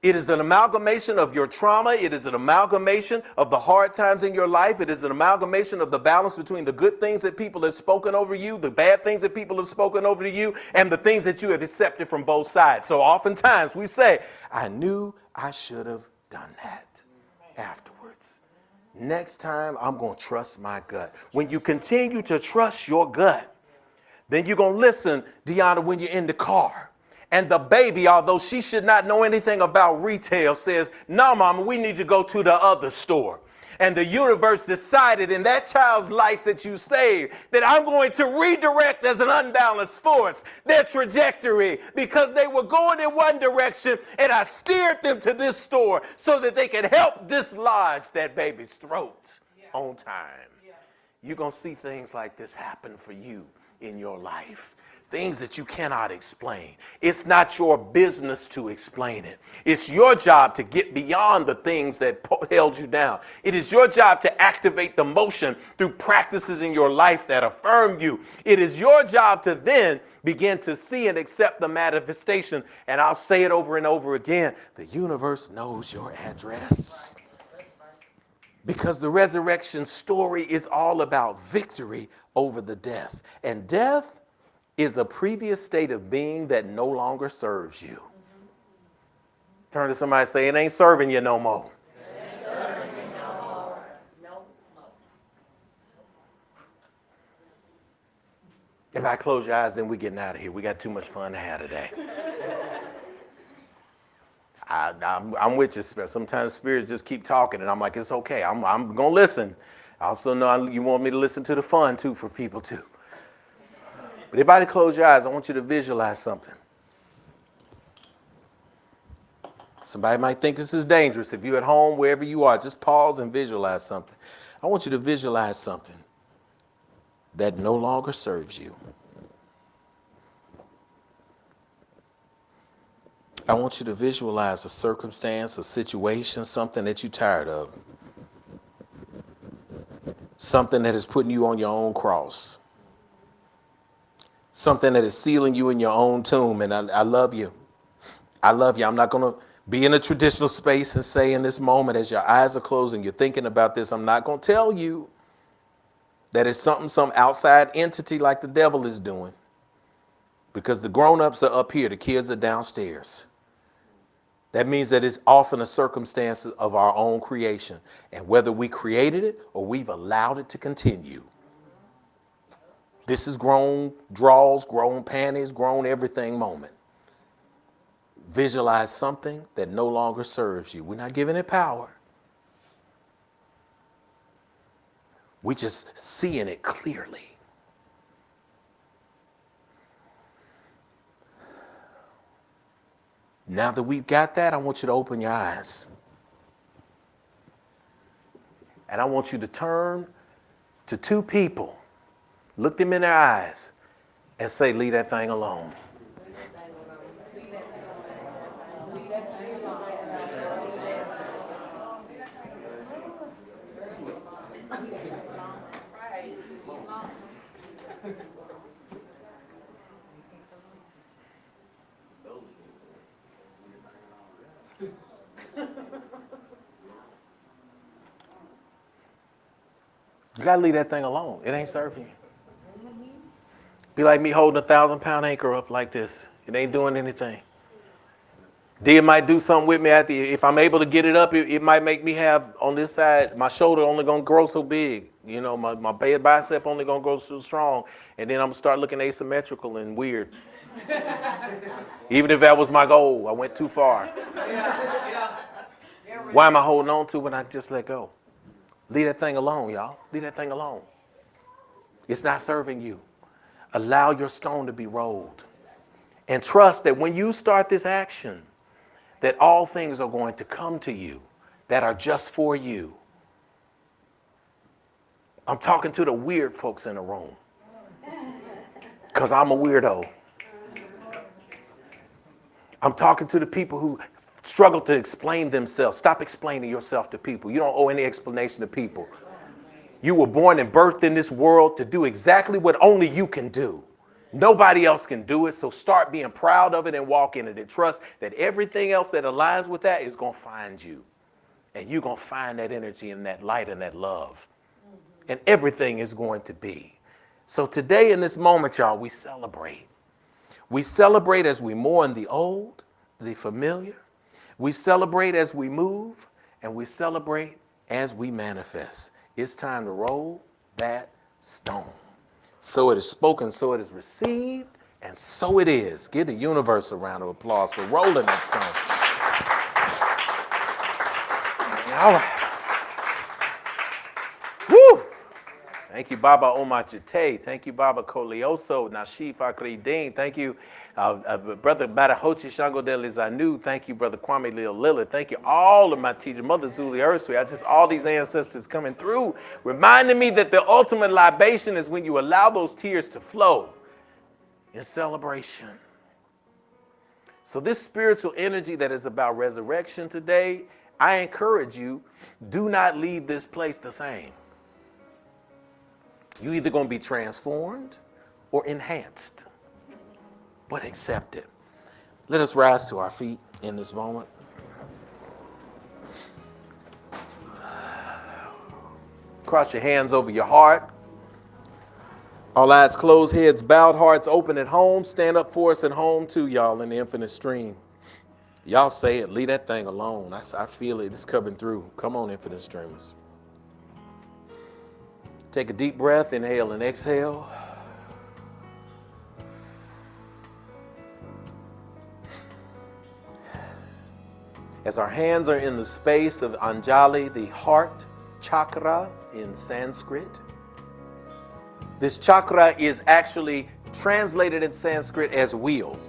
S1: It is an amalgamation of your trauma. It is an amalgamation of the hard times in your life. It is an amalgamation of the balance between the good things that people have spoken over you, the bad things that people have spoken over to you, and the things that you have accepted from both sides. So oftentimes we say, I knew I should have done that afterwards. Next time I'm going to trust my gut. When you continue to trust your gut, then you're going to listen, Deanna, when you're in the car. And the baby, although she should not know anything about retail, says, no, mama, we need to go to the other store. And the universe decided in that child's life that you saved that I'm going to redirect as an unbalanced force their trajectory, because they were going in one direction and I steered them to this store so that they could help dislodge that baby's throat on time. You're going to see things like this happen for you in your life. Things that you cannot explain. It's not your business to explain it. It's your job to get beyond the things that held you down. It is your job to activate the motion through practices in your life that affirm you. It is your job to then begin to see and accept the manifestation. And I'll say it over and over again. The universe knows your address. Because the resurrection story is all about victory over the death. And death is a previous state of being that no longer serves you. Turn to somebody and say, it ain't serving you no more. It ain't serving you no more. No more. If I close your eyes, then we're getting out of here. We got too much fun to have today. I'm with you, Spirit. Sometimes spirits just keep talking, and I'm like, it's okay. I'm going to listen. I also know you want me to listen to the fun, too, for people, too. But everybody close your eyes. I want you to visualize something. Somebody might think this is dangerous. If you're at home, wherever you are, just pause and visualize something. I want you to visualize something that no longer serves you. I want you to visualize a circumstance, a situation, something that you're tired of. Something that is putting you on your own cross. Something that is sealing you in your own tomb. And I love you. I love you. I'm not going to be in a traditional space and say in this moment, as your eyes are closing, you're thinking about this, I'm not going to tell you that it's something some outside entity like the devil is doing. Because the grown-ups are up here, the kids are downstairs. That means that it's often a circumstance of our own creation. And whether we created it or we've allowed it to continue. This is grown draws, grown panties, grown everything moment. Visualize something that no longer serves you. We're not giving it power. We're just seeing it clearly. Now that we've got that, I want you to open your eyes. And I want you to turn to two people. Look them in their eyes and say, leave that thing alone. You gotta leave that thing alone. It ain't serving you. Be like me holding a 1,000-pound anchor up like this. It ain't doing anything. It might do something with me if I'm able to get it up, it might make me have on this side, my shoulder only gonna grow so big. You know, my bicep only gonna grow so strong. And then I'm gonna start looking asymmetrical and weird. Even if that was my goal, I went too far. Why am I holding on to when I just let go? Leave that thing alone, y'all. Leave that thing alone. It's not serving you. Allow your stone to be rolled. And trust that when you start this action, that all things are going to come to you that are just for you. I'm talking to the weird folks in the room. Because I'm a weirdo. I'm talking to the people who struggle to explain themselves. Stop explaining yourself to people. You don't owe any explanation to people. You were born and birthed in this world to do exactly what only you can do. Nobody else can do it, so start being proud of it and walk in it and trust that everything else that aligns with that is going to find you. And you're going to find that energy and that light and that love. And everything is going to be. So today in this moment, y'all, we celebrate. We celebrate as we mourn the old, the familiar. We celebrate as we move, and we celebrate as we manifest. It's time to roll that stone. So it is spoken, so it is received, And so it is. Give the universe a round of applause for rolling that stone. All right. Woo! Thank you, Baba Omachite. Thank you, Baba Kolioso, Nashif Akridin. Thank you, Brother Badahochi Shango de Lizanu. Thank you, Brother Kwame Lil Lillard. Thank you, all of my teachers, Mother Zuli Ursui. All these ancestors coming through, reminding me that the ultimate libation is when you allow those tears to flow in celebration. So this spiritual energy that is about resurrection today, I encourage you, do not leave this place the same. You're either going to be transformed or enhanced, but accept it. Let us rise to our feet in this moment. Cross your hands over your heart. All eyes closed, heads bowed, hearts open at home. Stand up for us at home too, y'all, in the infinite stream. Y'all say it. Leave that thing alone. I feel it. It's coming through. Come on, infinite streamers. Take a deep breath, inhale and exhale. As our hands are in the space of Anjali, the heart chakra in Sanskrit. This chakra is actually translated in Sanskrit as wheel.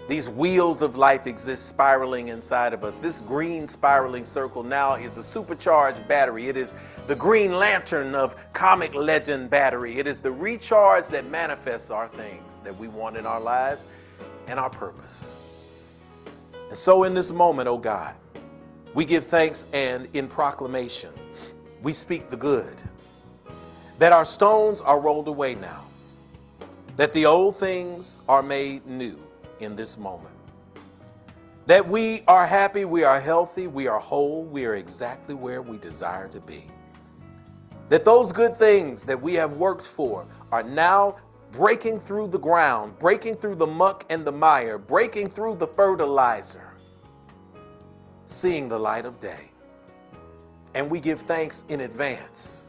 S1: These wheels of life exist spiraling inside of us. This green spiraling circle now is a supercharged battery. It is the Green Lantern of comic legend battery. It is the recharge that manifests our things that we want in our lives and our purpose. And so in this moment, oh God, we give thanks, and in proclamation, we speak the good. That our stones are rolled away now. That the old things are made new in this moment. That we are happy, we are healthy, we are whole, we are exactly where we desire to be. That those good things that we have worked for are now breaking through the ground, breaking through the muck and the mire, breaking through the fertilizer, seeing the light of day. And we give thanks in advance.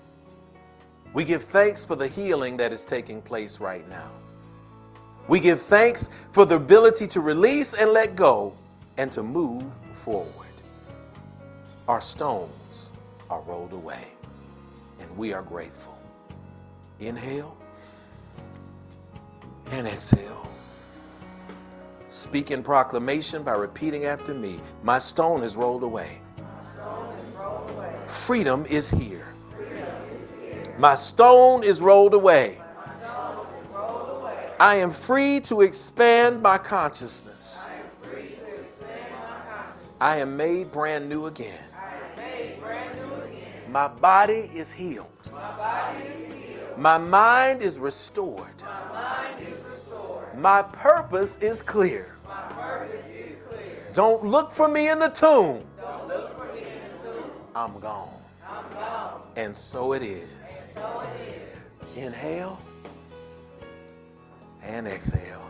S1: We give thanks for the healing that is taking place right now. We give thanks for the ability to release and let go and to move forward. Our stones are rolled away, and we are grateful. Inhale and exhale. Speak in proclamation by repeating after me. My stone is rolled away. Freedom is here. My stone is rolled away. I am free to expand my consciousness. I am made brand new again. My body is healed. My mind is restored. My purpose is clear. Don't look for me in the tomb. I'm gone. And so it is. Inhale and exhale.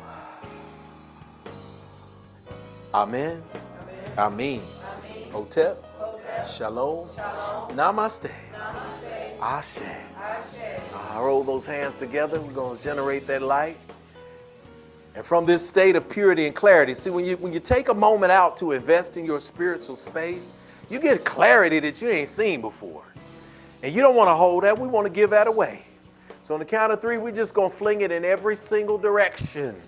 S1: Amen. Amen. Hotep. Shalom. Namaste. Ashe. I roll those hands together. We're going to generate that light. And from this state of purity and clarity, see, when you take a moment out to invest in your spiritual space, you get clarity that you ain't seen before. And you don't want to hold that. We want to give that away. So on the count of three, we're just going to fling it in every single direction.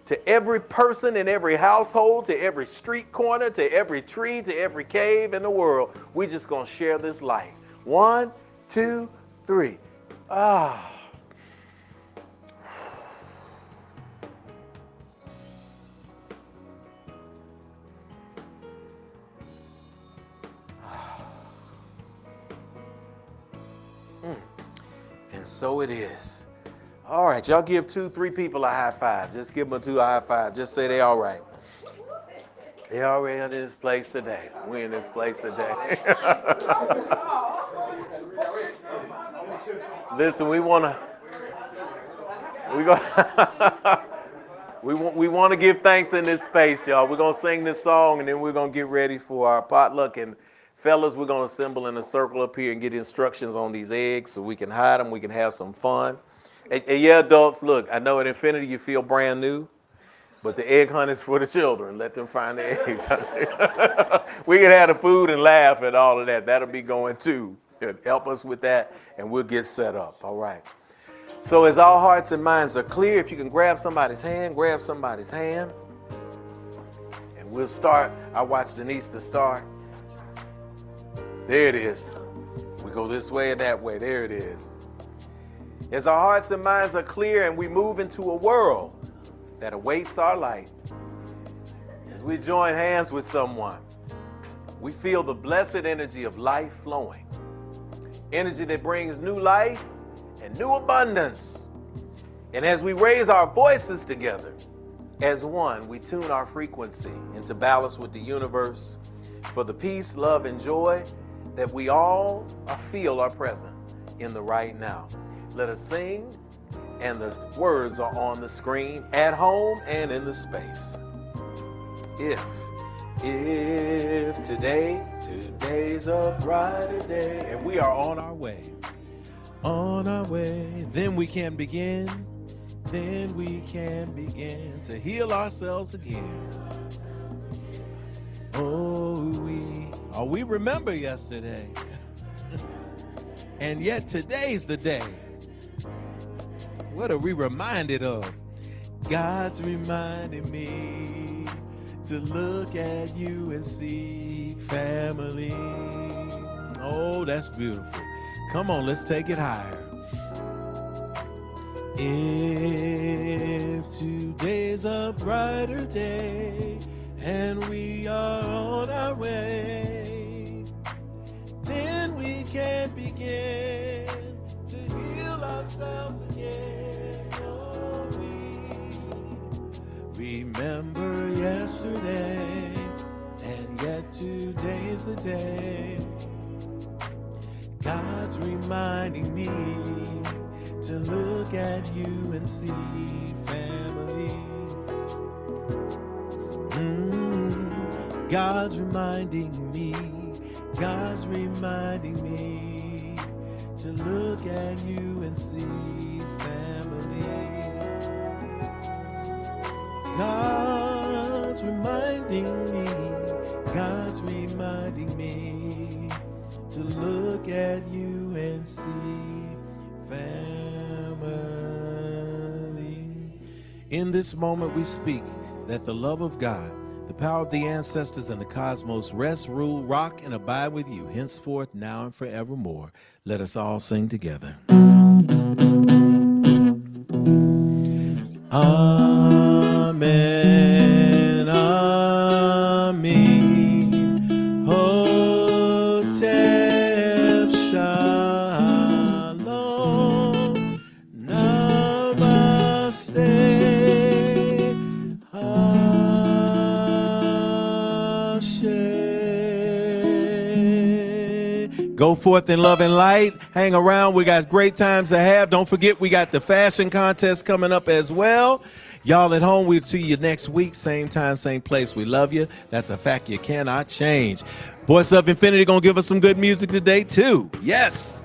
S1: To every person in every household, to every street corner, to every tree, to every cave in the world. We're just going to share this light. 1, 2, 3. Ah. And so it is. All right, y'all give 2, 3 people a high five. Just give them a 2 high five. Just say they all right. They already in this place today. We in this place today. Listen, we want to give thanks in this space, y'all. We're gonna sing this song, and then we're gonna get ready for our potluck. And fellas, we're gonna assemble in a circle up here and get instructions on these eggs so we can hide them. We can have some fun. And yeah, adults, look, I know at Infinity you feel brand new, but the egg hunt is for the children. Let them find the eggs. We can have the food and laugh at all of that. That'll be going too. Help us with that, and we'll get set up. All right. So as our hearts and minds are clear, if you can grab somebody's hand, grab somebody's hand. And we'll start. I watched Denise to start. There it is. We go this way and that way. There it is. As our hearts and minds are clear and we move into a world that awaits our light, as we join hands with someone, we feel the blessed energy of life flowing. Energy that brings new life and new abundance. And as we raise our voices together as one, we tune our frequency into balance with the universe for the peace, love, and joy that we all feel are present in the right now. Let us sing, and the words are on the screen at home and in the space. If today's a brighter day, and we are on our way, then we can begin to heal ourselves again. We remember yesterday, and yet today's the day. What are we reminded of? God's reminding me to look at you and see family. Oh, that's beautiful. Come on, let's take it higher. If today's a brighter day and we are on our way, then we can begin to heal ourselves again. Oh, we remember yesterday, and yet today's the day. God's reminding me to look at you and see family. God's reminding me to look at you and see family. God's reminding me to look at you and see family. In this moment we speak that the love of God, the power of the ancestors and the cosmos rest, rule, rock, and abide with you henceforth, now, and forevermore. Let us all sing together. Amen, amen. Hotep Shalom. Namaste. Ashe. Go forth in love and light. Hang around. We got great times to have. Don't forget, we got the fashion contest coming up as well. Y'all at home, we'll see you next week. Same time, same place. We love you. That's a fact you cannot change. Voice of Infinity gonna give us some good music today, too. Yes.